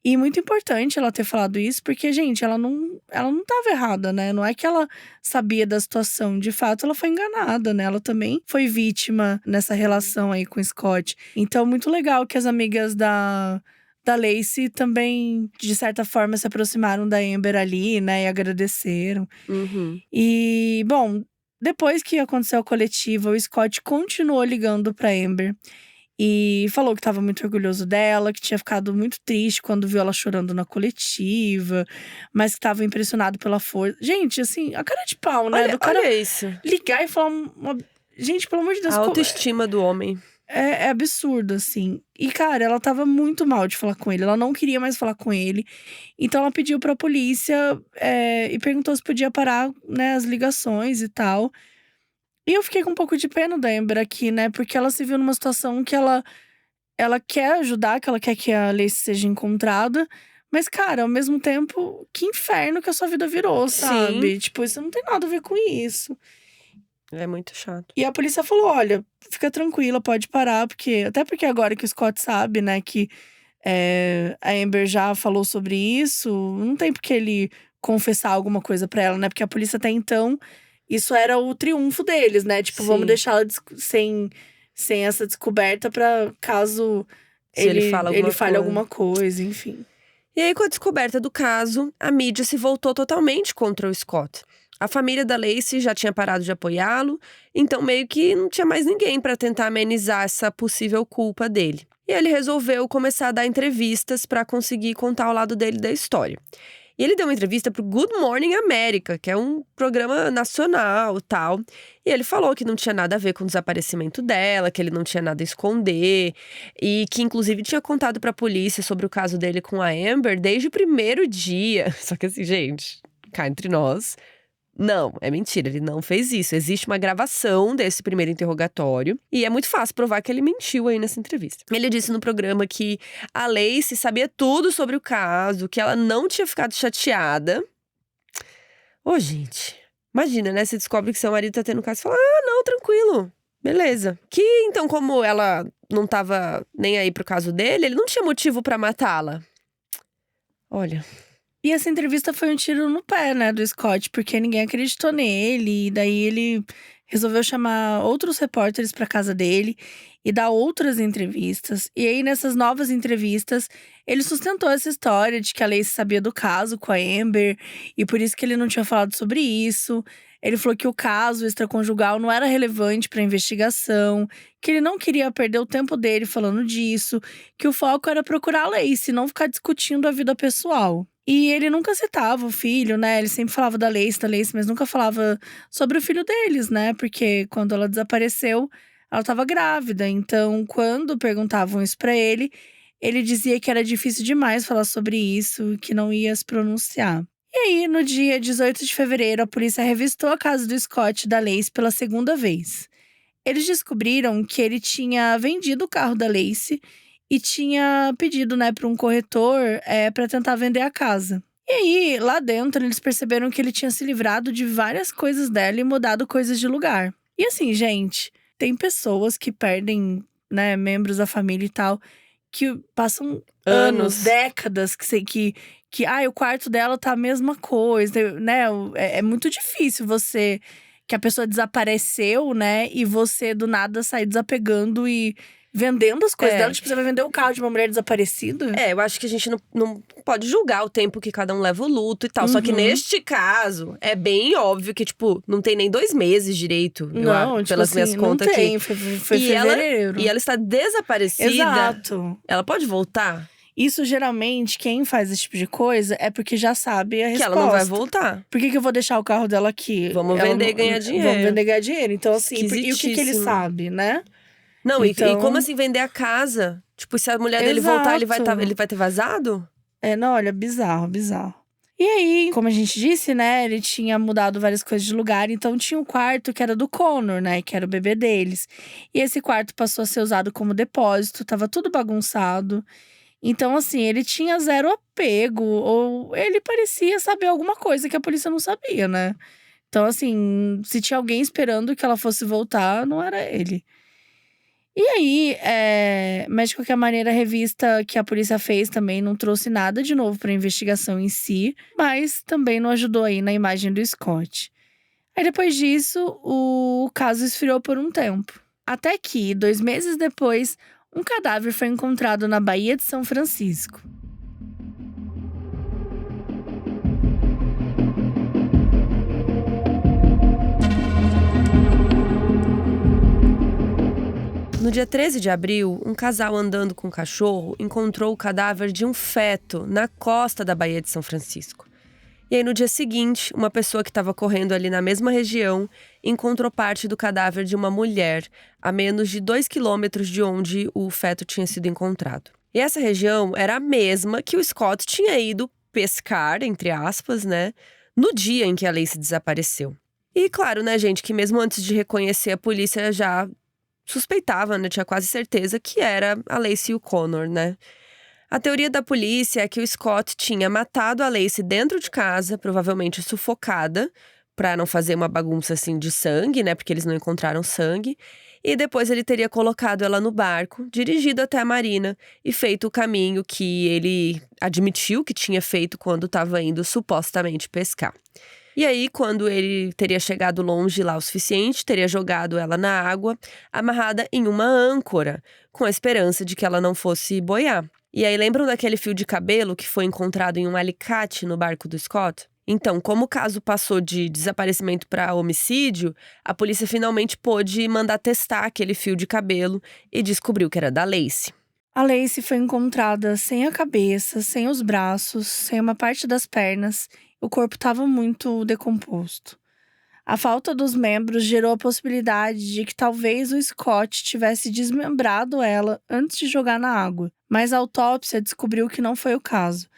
E muito importante ela ter falado isso, porque, gente, ela não tava errada, né? Não é que ela sabia da situação. De fato, ela foi enganada, né? Ela também foi vítima nessa relação aí com o Scott. Então, muito legal que as amigas da Lacey também, de certa forma, se aproximaram da Amber ali, né? E agradeceram. E, bom, depois que aconteceu a coletiva, o Scott continuou ligando pra Amber. E falou que estava muito orgulhoso dela, que tinha ficado muito triste quando viu ela chorando na coletiva, mas que estava impressionado pela força. Gente, assim, a cara de pau, né? Do cara olha isso. Ligar e falar Gente, pelo amor de Deus. A autoestima do homem. É absurdo, assim. E, cara, ela tava muito mal de falar com ele. Ela não queria mais falar com ele. Então, ela pediu pra polícia e perguntou se podia parar, né, as ligações e tal. E eu fiquei com um pouco de pena da Amber aqui, né? Porque ela se viu numa situação que ela quer ajudar, que ela quer que a Lacey seja encontrada. Mas, cara, ao mesmo tempo, que inferno que a sua vida virou, sabe? Sim. Tipo, isso não tem nada a ver com isso. É muito chato. E a polícia falou, olha, fica tranquila, pode parar. Até porque agora que o Scott sabe, né, que a Amber já falou sobre isso, não tem por que ele confessar alguma coisa pra ela, né? Porque a polícia até então… Isso era o triunfo deles, né? Tipo, vamos deixar ela sem essa descoberta pra caso ele fale alguma coisa, enfim. E aí, com a descoberta do caso, a mídia se voltou totalmente contra o Scott. A família da Lacey já tinha parado de apoiá-lo, então meio que não tinha mais ninguém pra tentar amenizar essa possível culpa dele. E ele resolveu começar a dar entrevistas pra conseguir contar o lado dele da história. E ele deu uma entrevista pro Good Morning America, que é um programa nacional e tal. E ele falou que não tinha nada a ver com o desaparecimento dela, que ele não tinha nada a esconder. E que, inclusive, tinha contado pra polícia sobre o caso dele com a Amber desde o primeiro dia. Só que assim, gente, cá entre nós… Não, é mentira, ele não fez isso. Existe uma gravação desse primeiro interrogatório e é muito fácil provar que ele mentiu aí nessa entrevista. Ele disse no programa que a Lacey sabia tudo sobre o caso, que ela não tinha ficado chateada. Ô, gente, imagina, né? Você descobre que seu marido tá tendo caso e fala, ah, não, tranquilo, beleza. Que então, como ela não tava nem aí pro caso dele, ele não tinha motivo pra matá-la. Olha… E essa entrevista foi um tiro no pé, né, do Scott, porque ninguém acreditou nele. E daí ele resolveu chamar outros repórteres pra casa dele e dar outras entrevistas. E aí, nessas novas entrevistas, ele sustentou essa história de que a Lacey sabia do caso com a Amber e por isso que ele não tinha falado sobre isso. Ele falou que o caso extraconjugal não era relevante para a investigação, que ele não queria perder o tempo dele falando disso, que o foco era procurar a Lacey, não ficar discutindo a vida pessoal. E ele nunca citava o filho, né? Ele sempre falava da Lacey, mas nunca falava sobre o filho deles, né? Porque quando ela desapareceu, ela estava grávida. Então, quando perguntavam isso pra ele dizia que era difícil demais falar sobre isso, que não ia se pronunciar. E aí, no dia 18 de fevereiro, a polícia revistou a casa do Scott e da Lacey pela segunda vez. Eles descobriram que ele tinha vendido o carro da Lacey e tinha pedido, né, para um corretor para tentar vender a casa. E aí, lá dentro, eles perceberam que ele tinha se livrado de várias coisas dela e mudado coisas de lugar. E assim, gente, tem pessoas que perdem, né, membros da família e tal, que passam anos, décadas, que o quarto dela tá a mesma coisa, né? É muito difícil você… que a pessoa desapareceu, né? E você, do nada, sair desapegando e vendendo as coisas dela. Tipo, você vai vender o carro de uma mulher desaparecida? Eu acho que a gente não pode julgar o tempo que cada um leva o luto e tal. Só que neste caso, é bem óbvio que, tipo, não tem nem 2 meses direito. Não, tipo pelas assim, minhas contas não tem. aqui. Foi fevereiro. E ela está desaparecida. Exato. Ela pode voltar? Isso, geralmente, quem faz esse tipo de coisa é porque já sabe a resposta. Que ela não vai voltar. Por que eu vou deixar o carro dela aqui? Vamos vender e ganhar dinheiro. Vamos vender e ganhar dinheiro. Então, assim, e o que ele sabe, né? Não, então… e como assim vender a casa? Tipo, se a mulher dele voltar, ele vai ter vazado? Não, olha, bizarro. E aí, como a gente disse, né, ele tinha mudado várias coisas de lugar. Então tinha um quarto que era do Connor, né, que era o bebê deles. E esse quarto passou a ser usado como depósito, tava tudo bagunçado. Então, assim, ele tinha zero apego, ou ele parecia saber alguma coisa que a polícia não sabia, né? Então, assim, se tinha alguém esperando que ela fosse voltar, não era ele. E aí, mas de qualquer maneira, a revista que a polícia fez também não trouxe nada de novo para a investigação em si, mas também não ajudou aí na imagem do Scott. Aí depois disso, o caso esfriou por um tempo. Até que, 2 meses depois, um cadáver foi encontrado na Baía de São Francisco. No dia 13 de abril, um casal andando com um cachorro encontrou o cadáver de um feto na costa da Baía de São Francisco. E aí, no dia seguinte, uma pessoa que estava correndo ali na mesma região encontrou parte do cadáver de uma mulher a menos de 2 quilômetros de onde o feto tinha sido encontrado. E essa região era a mesma que o Scott tinha ido pescar, entre aspas, né, no dia em que a Lacey desapareceu. E claro, né, gente, que mesmo antes de reconhecer, a polícia já suspeitava, né, tinha quase certeza que era a Lacey e o Connor, né. A teoria da polícia é que o Scott tinha matado a Lacey dentro de casa, provavelmente sufocada, pra não fazer uma bagunça assim de sangue, né, porque eles não encontraram sangue. E depois ele teria colocado ela no barco, dirigido até a marina e feito o caminho que ele admitiu que tinha feito quando estava indo supostamente pescar. E aí, quando ele teria chegado longe lá o suficiente, teria jogado ela na água, amarrada em uma âncora, com a esperança de que ela não fosse boiar. E aí, lembram daquele fio de cabelo que foi encontrado em um alicate no barco do Scott? Então, como o caso passou de desaparecimento para homicídio, a polícia finalmente pôde mandar testar aquele fio de cabelo e descobriu que era da Lacey. A Lacey foi encontrada sem a cabeça, sem os braços, sem uma parte das pernas. O corpo estava muito decomposto. A falta dos membros gerou a possibilidade de que talvez o Scott tivesse desmembrado ela antes de jogar na água, mas a autópsia descobriu que não foi o caso.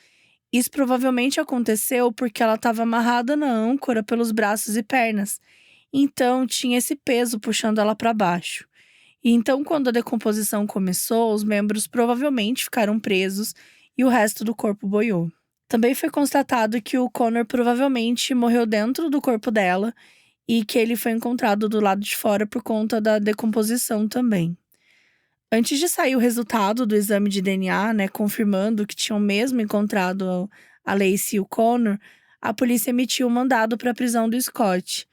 Isso provavelmente aconteceu porque ela estava amarrada na âncora pelos braços e pernas, então tinha esse peso puxando ela para baixo. E então, quando a decomposição começou, os membros provavelmente ficaram presos e o resto do corpo boiou. Também foi constatado que o Connor provavelmente morreu dentro do corpo dela e que ele foi encontrado do lado de fora por conta da decomposição também. Antes de sair o resultado do exame de DNA, né, confirmando que tinham mesmo encontrado a Lacey e o Connor, a polícia emitiu um mandado para a prisão do Scott.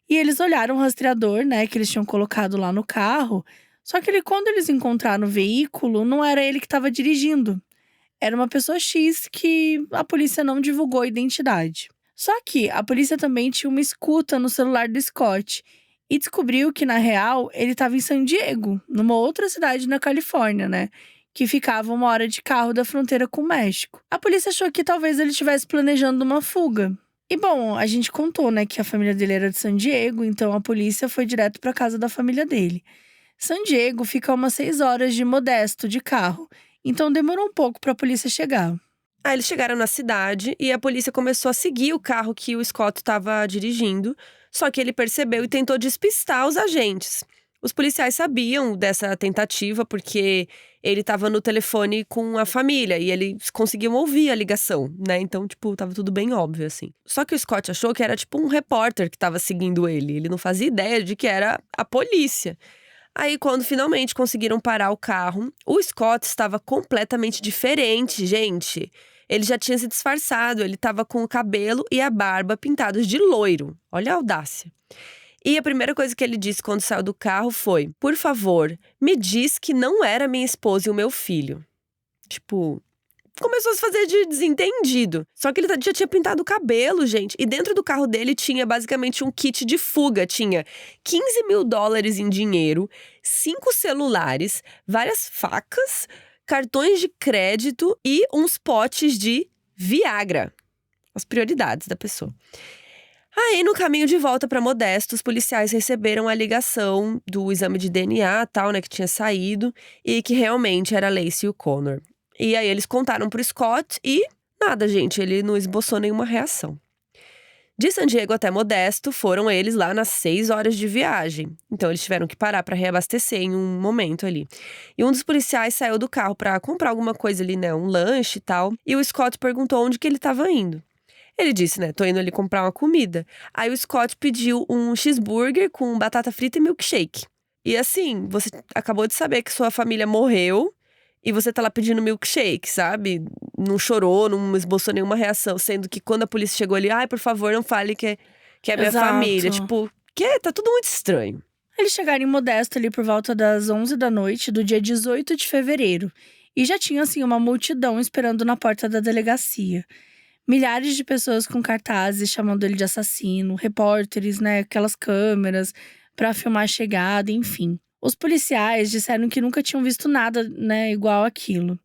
E eles olharam o rastreador, né, que eles tinham colocado lá no carro, só que quando eles encontraram o veículo, não era ele que estava dirigindo. Era uma pessoa X que a polícia não divulgou a identidade. Só que a polícia também tinha uma escuta no celular do Scott e descobriu que, na real, ele estava em San Diego, numa outra cidade na Califórnia, né? Que ficava 1 hora de carro da fronteira com o México. A polícia achou que talvez ele estivesse planejando uma fuga. E bom, a gente contou, né, que a família dele era de San Diego, então a polícia foi direto para casa da família dele. San Diego fica a umas 6 horas de Modesto de carro, então demorou um pouco para a polícia chegar. Aí eles chegaram na cidade e a polícia começou a seguir o carro que o Scott estava dirigindo, só que ele percebeu e tentou despistar os agentes. Os policiais sabiam dessa tentativa porque ele estava no telefone com a família e eles conseguiam ouvir a ligação, né? Então, tava tudo bem óbvio, assim. Só que o Scott achou que era um repórter que estava seguindo ele. Ele não fazia ideia de que era a polícia. Aí, quando finalmente conseguiram parar o carro, o Scott estava completamente diferente, gente. Ele já tinha se disfarçado, ele estava com o cabelo e a barba pintados de loiro. Olha a audácia. E a primeira coisa que ele disse quando saiu do carro foi: por favor, me diz que não era minha esposa e o meu filho. Começou a se fazer de desentendido. Só que ele já tinha pintado o cabelo, gente. E dentro do carro dele tinha basicamente um kit de fuga. Tinha $15 mil em dinheiro, 5 celulares, várias facas, cartões de crédito e uns potes de Viagra. As prioridades da pessoa. Aí, no caminho de volta para Modesto, os policiais receberam a ligação do exame de DNA, tal, né, que tinha saído, e que realmente era a Lacey e o Connor. E aí eles contaram pro Scott e nada, gente, ele não esboçou nenhuma reação. De San Diego até Modesto, foram eles lá nas 6 horas de viagem. Então eles tiveram que parar para reabastecer em um momento ali. E um dos policiais saiu do carro para comprar alguma coisa ali, né, um lanche e tal. E o Scott perguntou onde que ele estava indo. Ele disse, né, tô indo ali comprar uma comida. Aí o Scott pediu um cheeseburger com batata frita e milkshake. E assim, você acabou de saber que sua família morreu e você tá lá pedindo milkshake, sabe? Não chorou, não esboçou nenhuma reação. Sendo que quando a polícia chegou ali, ai, por favor, não fale que é minha família. Tá tudo muito estranho. Eles chegaram em Modesto ali por volta das 11 da noite do dia 18 de fevereiro. E já tinha, assim, uma multidão esperando na porta da delegacia. Milhares de pessoas com cartazes chamando ele de assassino, repórteres, né, aquelas câmeras para filmar a chegada, enfim. Os policiais disseram que nunca tinham visto nada, né, igual aquilo.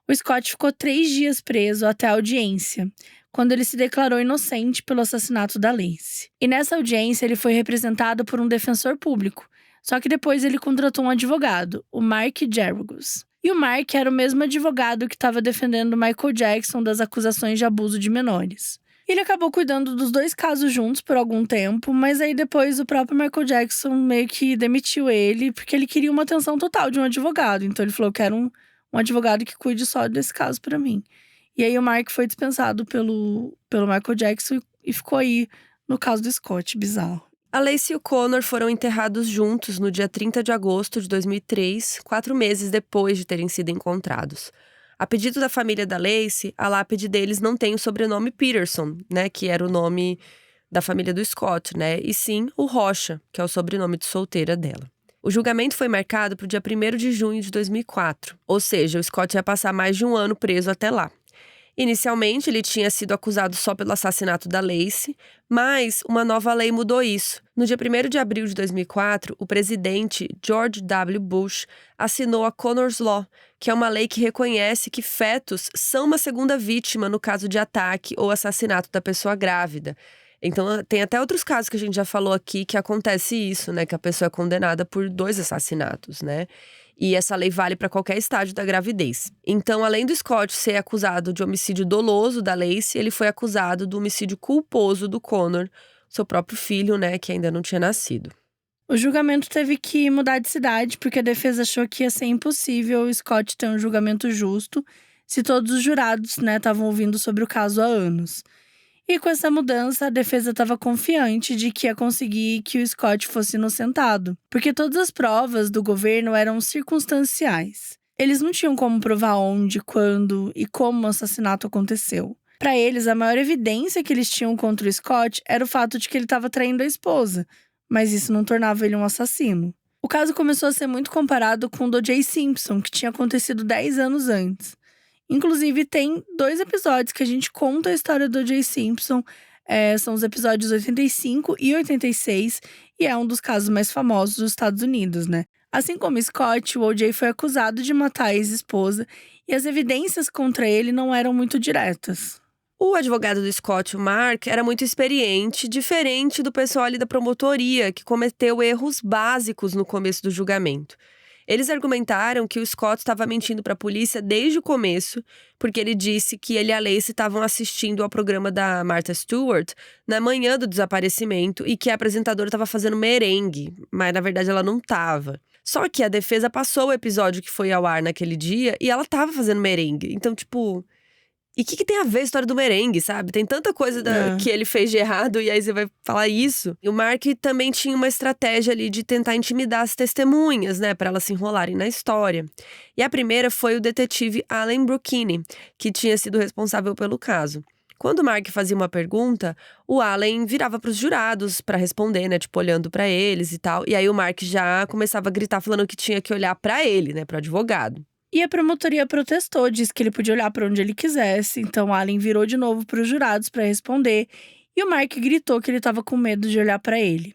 O Scott ficou 3 dias preso até a audiência, quando ele se declarou inocente pelo assassinato da Lacey. E nessa audiência ele foi representado por um defensor público, só que depois ele contratou um advogado, o Mark Geragos. E o Mark era o mesmo advogado que estava defendendo Michael Jackson das acusações de abuso de menores. Ele acabou cuidando dos 2 casos juntos por algum tempo, mas aí depois o próprio Michael Jackson meio que demitiu ele, porque ele queria uma atenção total de um advogado. Então ele falou: quero um advogado que cuide só desse caso pra mim. E aí o Mark foi dispensado pelo Michael Jackson e ficou aí no caso do Scott, bizarro. A Lacey e o Connor foram enterrados juntos no dia 30 de agosto de 2003, 4 meses depois de terem sido encontrados. A pedido da família da Lacey, a lápide deles não tem o sobrenome Peterson, né, que era o nome da família do Scott, né, e sim o Rocha, que é o sobrenome de solteira dela. O julgamento foi marcado para o dia 1º de junho de 2004, ou seja, o Scott ia passar mais de 1 ano preso até lá. Inicialmente, ele tinha sido acusado só pelo assassinato da Lacey, mas uma nova lei mudou isso. No dia 1º de abril de 2004, o presidente George W. Bush assinou a Connor's Law, que é uma lei que reconhece que fetos são uma segunda vítima no caso de ataque ou assassinato da pessoa grávida. Então, tem até outros casos que a gente já falou aqui que acontece isso, né? Que a pessoa é condenada por 2 assassinatos, né? E essa lei vale para qualquer estágio da gravidez. Então, além do Scott ser acusado de homicídio doloso da Lacey, ele foi acusado do homicídio culposo do Connor, seu próprio filho, né, que ainda não tinha nascido. O julgamento teve que mudar de cidade, porque a defesa achou que ia ser impossível o Scott ter um julgamento justo se todos os jurados, né, estavam ouvindo sobre o caso há anos. E com essa mudança, a defesa estava confiante de que ia conseguir que o Scott fosse inocentado, porque todas as provas do governo eram circunstanciais. Eles não tinham como provar onde, quando e como o assassinato aconteceu. Para eles, a maior evidência que eles tinham contra o Scott era o fato de que ele estava traindo a esposa, mas isso não tornava ele um assassino. O caso começou a ser muito comparado com o do O.J. Simpson, que tinha acontecido 10 anos antes. Inclusive, tem 2 episódios que a gente conta a história do O.J. Simpson. São os episódios 85 e 86, e é um dos casos mais famosos dos Estados Unidos, né? Assim como Scott, o O.J. foi acusado de matar a ex-esposa, e as evidências contra ele não eram muito diretas. O advogado do Scott, o Mark, era muito experiente, diferente do pessoal ali da promotoria, que cometeu erros básicos no começo do julgamento. Eles argumentaram que o Scott estava mentindo para a polícia desde o começo, porque ele disse que ele e a Lacey estavam assistindo ao programa da Martha Stewart na manhã do desaparecimento e que a apresentadora estava fazendo merengue, mas na verdade ela não estava. Só que a defesa passou o episódio que foi ao ar naquele dia e ela estava fazendo merengue. Então, tipo… E o que tem a ver a história do merengue, sabe? Tem tanta coisa que ele fez de errado e aí você vai falar isso. E o Mark também tinha uma estratégia ali de tentar intimidar as testemunhas, né? Pra elas se enrolarem na história. E a primeira foi o detetive Allen Bruchini, que tinha sido responsável pelo caso. Quando o Mark fazia uma pergunta, o Allen virava pros jurados pra responder, né? Tipo, olhando pra eles e tal. E aí o Mark já começava a gritar, falando que tinha que olhar pra ele, né? Pro advogado. E a promotoria protestou, disse que ele podia olhar para onde ele quisesse. Então Allen virou de novo para os jurados para responder. E o Mark gritou que ele estava com medo de olhar para ele.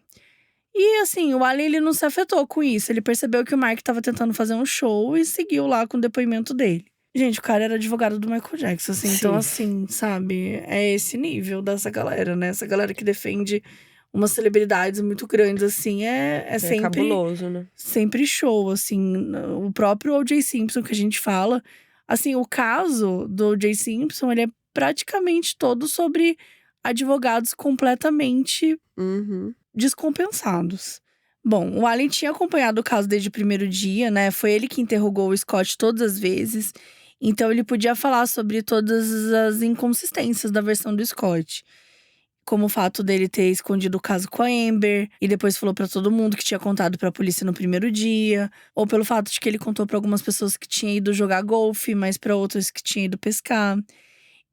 E assim, o Allen ele não se afetou com isso. Ele percebeu que o Mark estava tentando fazer um show e seguiu lá com o depoimento dele. Gente, o cara era advogado do Michael Jackson, assim. Sim. Então assim, sabe? É esse nível dessa galera, né? Essa galera que defende umas celebridades muito grandes, assim, é sempre… cabuloso, né? Sempre show, assim. O próprio O.J. Simpson que a gente fala… Assim, o caso do O.J. Simpson, ele é praticamente todo sobre advogados completamente descompensados. Bom, o Allen tinha acompanhado o caso desde o primeiro dia, né? Foi ele que interrogou o Scott todas as vezes. Então, ele podia falar sobre todas as inconsistências da versão do Scott. Como o fato dele ter escondido o caso com a Amber e depois falou pra todo mundo que tinha contado pra polícia no primeiro dia, ou pelo fato de que ele contou pra algumas pessoas que tinha ido jogar golfe, mas pra outras que tinha ido pescar.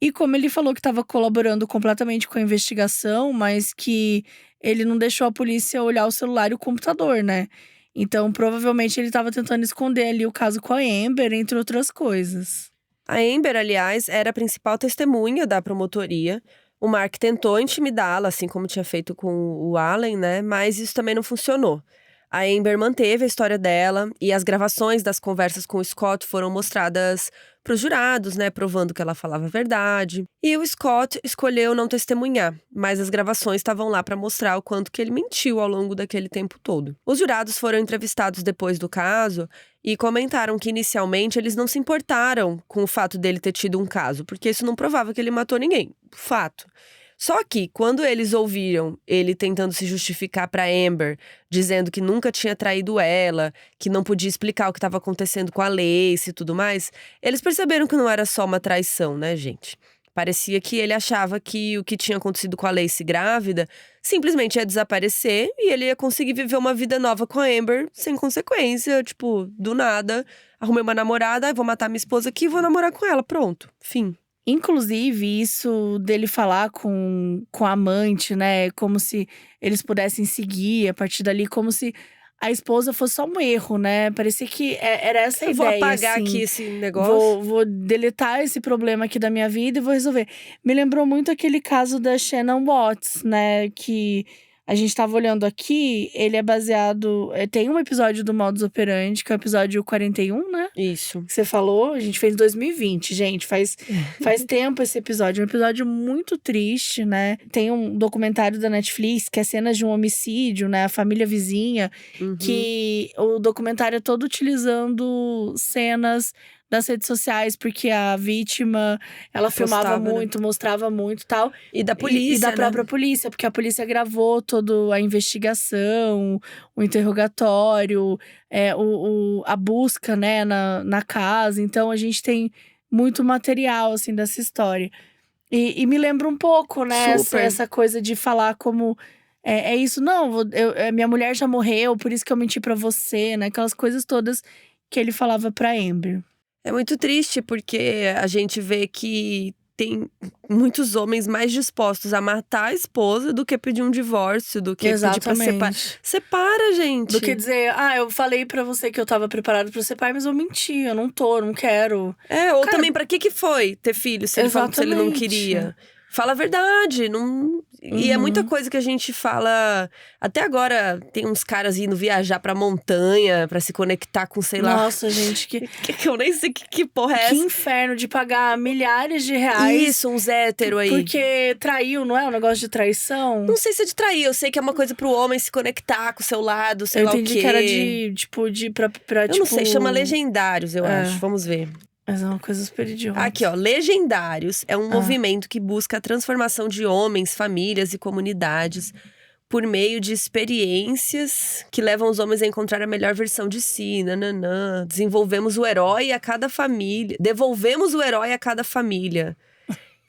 E como ele falou que estava colaborando completamente com a investigação, mas que ele não deixou a polícia olhar o celular e o computador, né? Então, provavelmente ele estava tentando esconder ali o caso com a Amber, entre outras coisas. A Amber, aliás, era a principal testemunha da promotoria. O Mark tentou intimidá-la, assim como tinha feito com o Allen, né? Mas isso também não funcionou. A Amber manteve a história dela e as gravações das conversas com o Scott foram mostradas para os jurados, né? Provando que ela falava a verdade. E o Scott escolheu não testemunhar, mas as gravações estavam lá para mostrar o quanto que ele mentiu ao longo daquele tempo todo. Os jurados foram entrevistados depois do caso e comentaram que inicialmente eles não se importaram com o fato dele ter tido um caso, porque isso não provava que ele matou ninguém. Fato. Só que, quando eles ouviram ele tentando se justificar pra Amber, dizendo que nunca tinha traído ela, que não podia explicar o que estava acontecendo com a Lacey e tudo mais, eles perceberam que não era só uma traição, né, gente? Parecia que ele achava que o que tinha acontecido com a Lacey grávida simplesmente ia desaparecer e ele ia conseguir viver uma vida nova com a Amber sem consequência, tipo, do nada. Arrumei uma namorada, vou matar minha esposa aqui e vou namorar com ela, pronto, fim. Inclusive, isso dele falar com a amante, né? Como se eles pudessem seguir a partir dali, como se a esposa fosse só um erro, né? Parecia que era essa a ideia. Vou apagar assim, aqui esse negócio. Vou deletar esse problema aqui da minha vida e vou resolver. Me lembrou muito aquele caso da Shannon Watts, né? Que a gente tava olhando aqui, ele é baseado… Tem um episódio do Modus Operandi, que é o episódio 41, né? Isso. Que você falou, a gente fez em 2020, gente. Faz tempo esse episódio. É um episódio muito triste, né? Tem um documentário da Netflix, que é cenas de um homicídio, né? A família vizinha. Que o documentário é todo utilizando cenas das redes sociais, porque a vítima, ela filmava muito, mostrava muito e tal. E da polícia, E da própria polícia, porque a polícia gravou toda a investigação, o interrogatório, a busca, né, na casa. Então, a gente tem muito material, assim, dessa história. E me lembra um pouco, né, essa coisa de falar como… É isso, não, minha mulher já morreu, por isso que eu menti pra você, né? Aquelas coisas todas que ele falava pra Amber. É muito triste, porque a gente vê que tem muitos homens mais dispostos a matar a esposa do que pedir um divórcio, do que pedir pra separar. Separa, gente! Do que dizer, eu falei pra você que eu tava preparado pra ser pai, mas eu menti, eu não tô, não quero. Ou também, pra que foi ter filho, se ele falou que ele não queria? Fala a verdade, não… E é muita coisa que a gente fala… Até agora, tem uns caras indo viajar pra montanha pra se conectar com, sei lá… Nossa, gente, que eu nem sei que porra é essa. Que inferno de pagar milhares de reais. Isso, uns hétero aí. Porque traiu, não é? Um negócio de traição. Não sei se é de trair, eu sei que é uma coisa pro homem se conectar com o seu lado, sei lá o quê. Eu entendi que era de, pra eu não sei, chama Legendários, eu acho. Vamos ver. Mas é uma coisa super idiota. Aqui, ó, Legendários é um movimento que busca a transformação de homens, famílias e comunidades por meio de experiências que levam os homens a encontrar a melhor versão de si, nananã. Devolvemos o herói a cada família.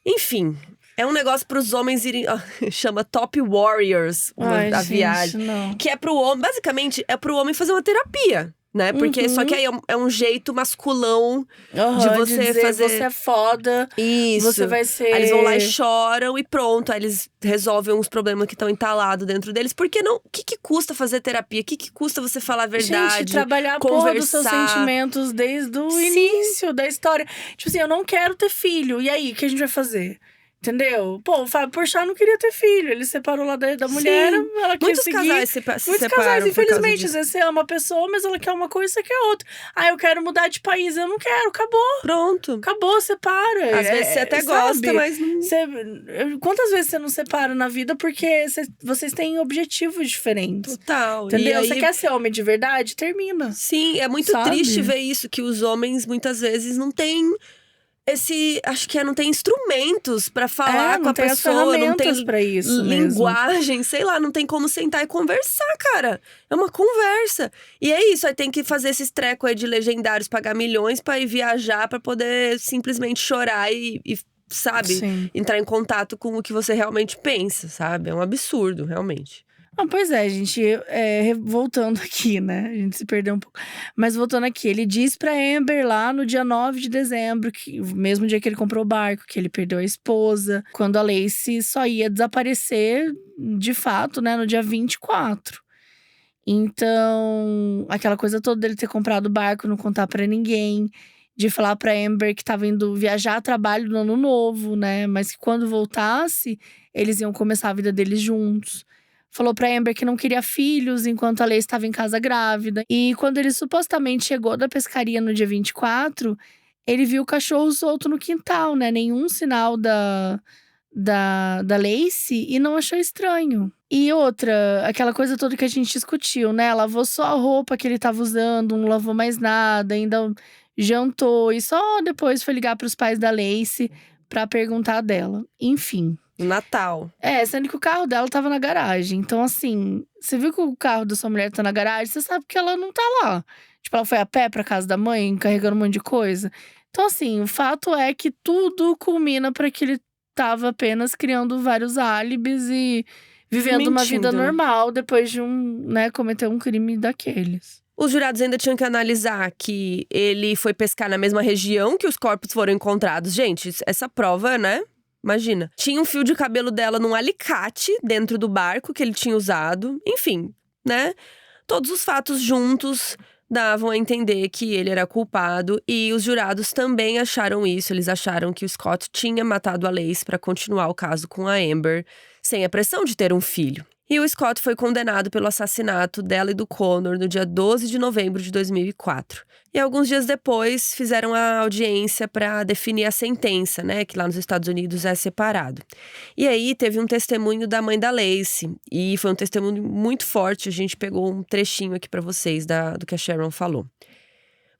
Enfim, é um negócio pros homens irem… chama Top Warriors, a viagem. Não. Que é pro homem… Basicamente, é pro homem fazer uma terapia. Né? Porque só que aí é um jeito masculão de você de dizer, fazer… Você é foda. Isso. Você vai ser… Aí eles vão lá e choram e pronto. Aí eles resolvem uns problemas que estão entalados dentro deles. Porque não… O que custa fazer terapia? O que custa você falar a verdade? Gente, trabalhar a conversar. porra dos seus sentimentos desde o início da história. Tipo assim, eu não quero ter filho. E aí, o que a gente vai fazer? Entendeu? Pô, o Fábio Porchat não queria ter filho. Ele separou lá da mulher, ela quis Muitos seguir. casais se Muitos separam casais, infelizmente. Às vezes você ama a pessoa, mas ela quer uma coisa, você quer outra. Eu quero mudar de país, eu não quero. Acabou. Pronto. Acabou, separa. Às vezes você até gosta, mas não… Quantas vezes você não separa na vida porque vocês têm objetivos diferentes? Total. Entendeu? Você quer ser homem de verdade? Termina. Sim, é muito triste ver isso. Que os homens, muitas vezes, não têm… não tem instrumentos pra falar com a pessoa, não tem pra isso linguagem, mesmo. Sei lá, não tem como sentar e conversar, cara. É uma conversa. E é isso, aí tem que fazer esses trecos aí de legendários, pagar milhões pra ir viajar, pra poder simplesmente chorar e sabe, entrar em contato com o que você realmente pensa, sabe? É um absurdo, realmente. Pois é, gente, voltando aqui, né? A gente se perdeu um pouco. Mas voltando aqui, ele diz pra Amber lá no dia 9 de dezembro, que mesmo dia que ele comprou o barco, que ele perdeu a esposa, quando a Lacey só ia desaparecer, de fato, né, no dia 24. Então, aquela coisa toda dele ter comprado o barco, não contar pra ninguém, de falar pra Amber que tava indo viajar a trabalho no ano novo, né? Mas que quando voltasse, eles iam começar a vida deles juntos. Falou pra Amber que não queria filhos enquanto a Lacey estava em casa grávida. E quando ele supostamente chegou da pescaria no dia 24, ele viu o cachorro solto no quintal, né? Nenhum sinal da Lacey e não achou estranho. E outra, aquela coisa toda que a gente discutiu, né? Lavou só a roupa que ele tava usando, não lavou mais nada, ainda jantou. E só depois foi ligar pros pais da Lacey pra perguntar dela. Enfim. Natal. Sendo que o carro dela tava na garagem. Então, assim, você viu que o carro da sua mulher tá na garagem, você sabe que ela não tá lá. Tipo, ela foi a pé pra casa da mãe, carregando um monte de coisa. Então, assim, o fato é que tudo culmina pra que ele tava apenas criando vários álibis e vivendo uma vida normal depois de cometer um crime daqueles. Os jurados ainda tinham que analisar que ele foi pescar na mesma região que os corpos foram encontrados. Gente, essa prova, né? Imagina. Tinha um fio de cabelo dela num alicate dentro do barco que ele tinha usado. Enfim, né? Todos os fatos juntos davam a entender que ele era culpado. E os jurados também acharam isso. Eles acharam que o Scott tinha matado a Lacey para continuar o caso com a Amber, sem a pressão de ter um filho. E o Scott foi condenado pelo assassinato dela e do Connor no dia 12 de novembro de 2004. E alguns dias depois, fizeram a audiência para definir a sentença, né? Que lá nos Estados Unidos é separado. E aí, teve um testemunho da mãe da Lacey. E foi um testemunho muito forte. A gente pegou um trechinho aqui para vocês do que a Sharon falou.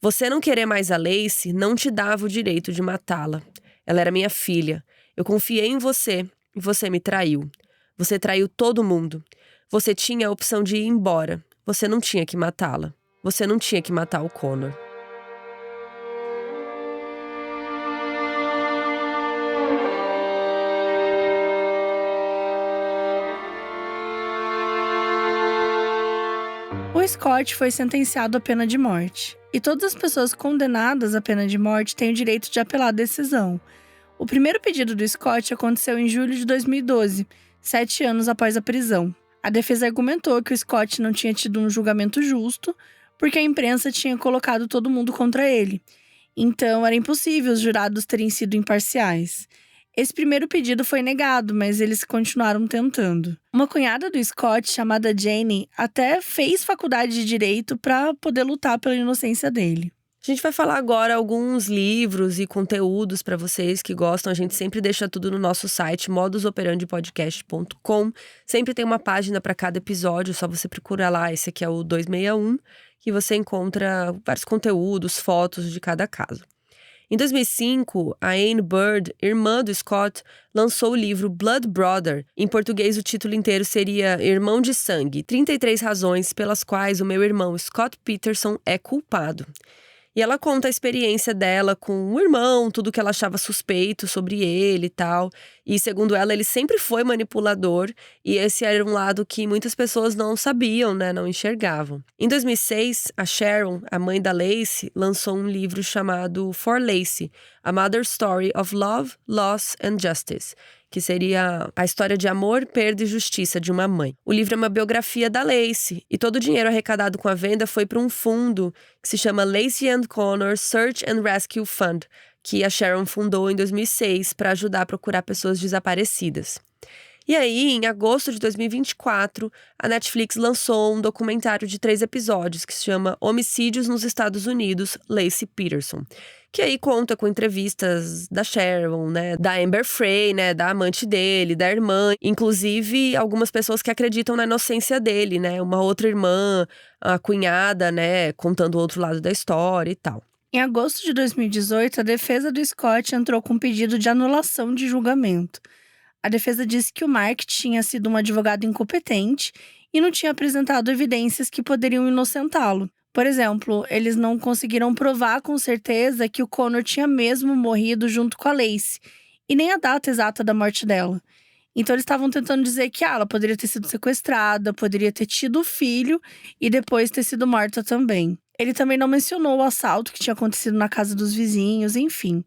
Você não querer mais a Lacey não te dava o direito de matá-la. Ela era minha filha. Eu confiei em você e você me traiu. Você traiu todo mundo. Você tinha a opção de ir embora. Você não tinha que matá-la. Você não tinha que matar o Connor. Scott foi sentenciado à pena de morte. E todas as pessoas condenadas à pena de morte têm o direito de apelar a decisão. O primeiro pedido do Scott aconteceu em julho de 2012, 7 anos após a prisão. A defesa argumentou que o Scott não tinha tido um julgamento justo, porque a imprensa tinha colocado todo mundo contra ele. Então, era impossível os jurados terem sido imparciais. Esse primeiro pedido foi negado, mas eles continuaram tentando. Uma cunhada do Scott, chamada Jane, até fez faculdade de direito para poder lutar pela inocência dele. A gente vai falar agora alguns livros e conteúdos para vocês que gostam. A gente sempre deixa tudo no nosso site, modusoperandipodcast.com. Sempre tem uma página para cada episódio, só você procurar lá. Esse aqui é o 261, que você encontra vários conteúdos, fotos de cada caso. Em 2005, a Anne Bird, irmã do Scott, lançou o livro Blood Brother. Em português, o título inteiro seria Irmão de Sangue, 33 razões pelas quais o meu irmão Scott Peterson é culpado. E ela conta a experiência dela com o irmão, tudo que ela achava suspeito sobre ele e tal. E segundo ela, ele sempre foi manipulador. E esse era um lado que muitas pessoas não sabiam, né? Não enxergavam. Em 2006, a Sharon, a mãe da Lacey, lançou um livro chamado For Lacey, A Mother Story of Love, Loss and Justice, que seria a história de amor, perda e justiça de uma mãe. O livro é uma biografia da Lacey, e todo o dinheiro arrecadado com a venda foi para um fundo que se chama Lacey and Connor Search and Rescue Fund, que a Sharon fundou em 2006 para ajudar a procurar pessoas desaparecidas. E aí, em agosto de 2024, a Netflix lançou um documentário de 3 episódios que se chama Homicídios nos Estados Unidos, Lacey Peterson. Que aí conta com entrevistas da Sharon, né, da Amber Frey, né, da amante dele, da irmã. Inclusive, algumas pessoas que acreditam na inocência dele, né, uma outra irmã, a cunhada, né, contando o outro lado da história e tal. Em agosto de 2018, a defesa do Scott entrou com um pedido de anulação de julgamento. A defesa disse que o Mark tinha sido um advogado incompetente e não tinha apresentado evidências que poderiam inocentá-lo. Por exemplo, eles não conseguiram provar com certeza que o Connor tinha mesmo morrido junto com a Lacey, e nem a data exata da morte dela. Então eles estavam tentando dizer que ela poderia ter sido sequestrada, poderia ter tido o filho e depois ter sido morta também. Ele também não mencionou o assalto que tinha acontecido na casa dos vizinhos, enfim.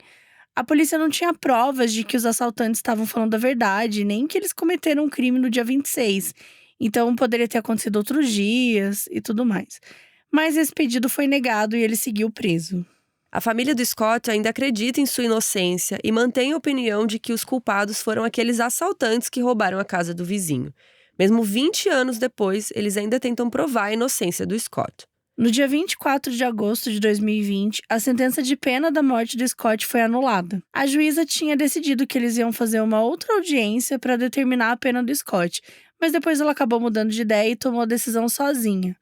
A polícia não tinha provas de que os assaltantes estavam falando a verdade, nem que eles cometeram um crime no dia 26. Então poderia ter acontecido outros dias e tudo mais. Mas esse pedido foi negado e ele seguiu preso. A família do Scott ainda acredita em sua inocência e mantém a opinião de que os culpados foram aqueles assaltantes que roubaram a casa do vizinho. Mesmo 20 anos depois, eles ainda tentam provar a inocência do Scott. No dia 24 de agosto de 2020, a sentença de pena da morte do Scott foi anulada. A juíza tinha decidido que eles iam fazer uma outra audiência para determinar a pena do Scott, mas depois ela acabou mudando de ideia e tomou a decisão sozinha.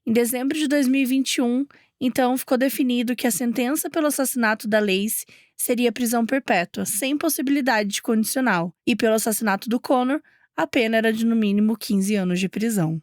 Em dezembro de 2021, então ficou definido que a sentença pelo assassinato da Lacey seria prisão perpétua, sem possibilidade de condicional, e pelo assassinato do Connor, a pena era de no mínimo 15 anos de prisão.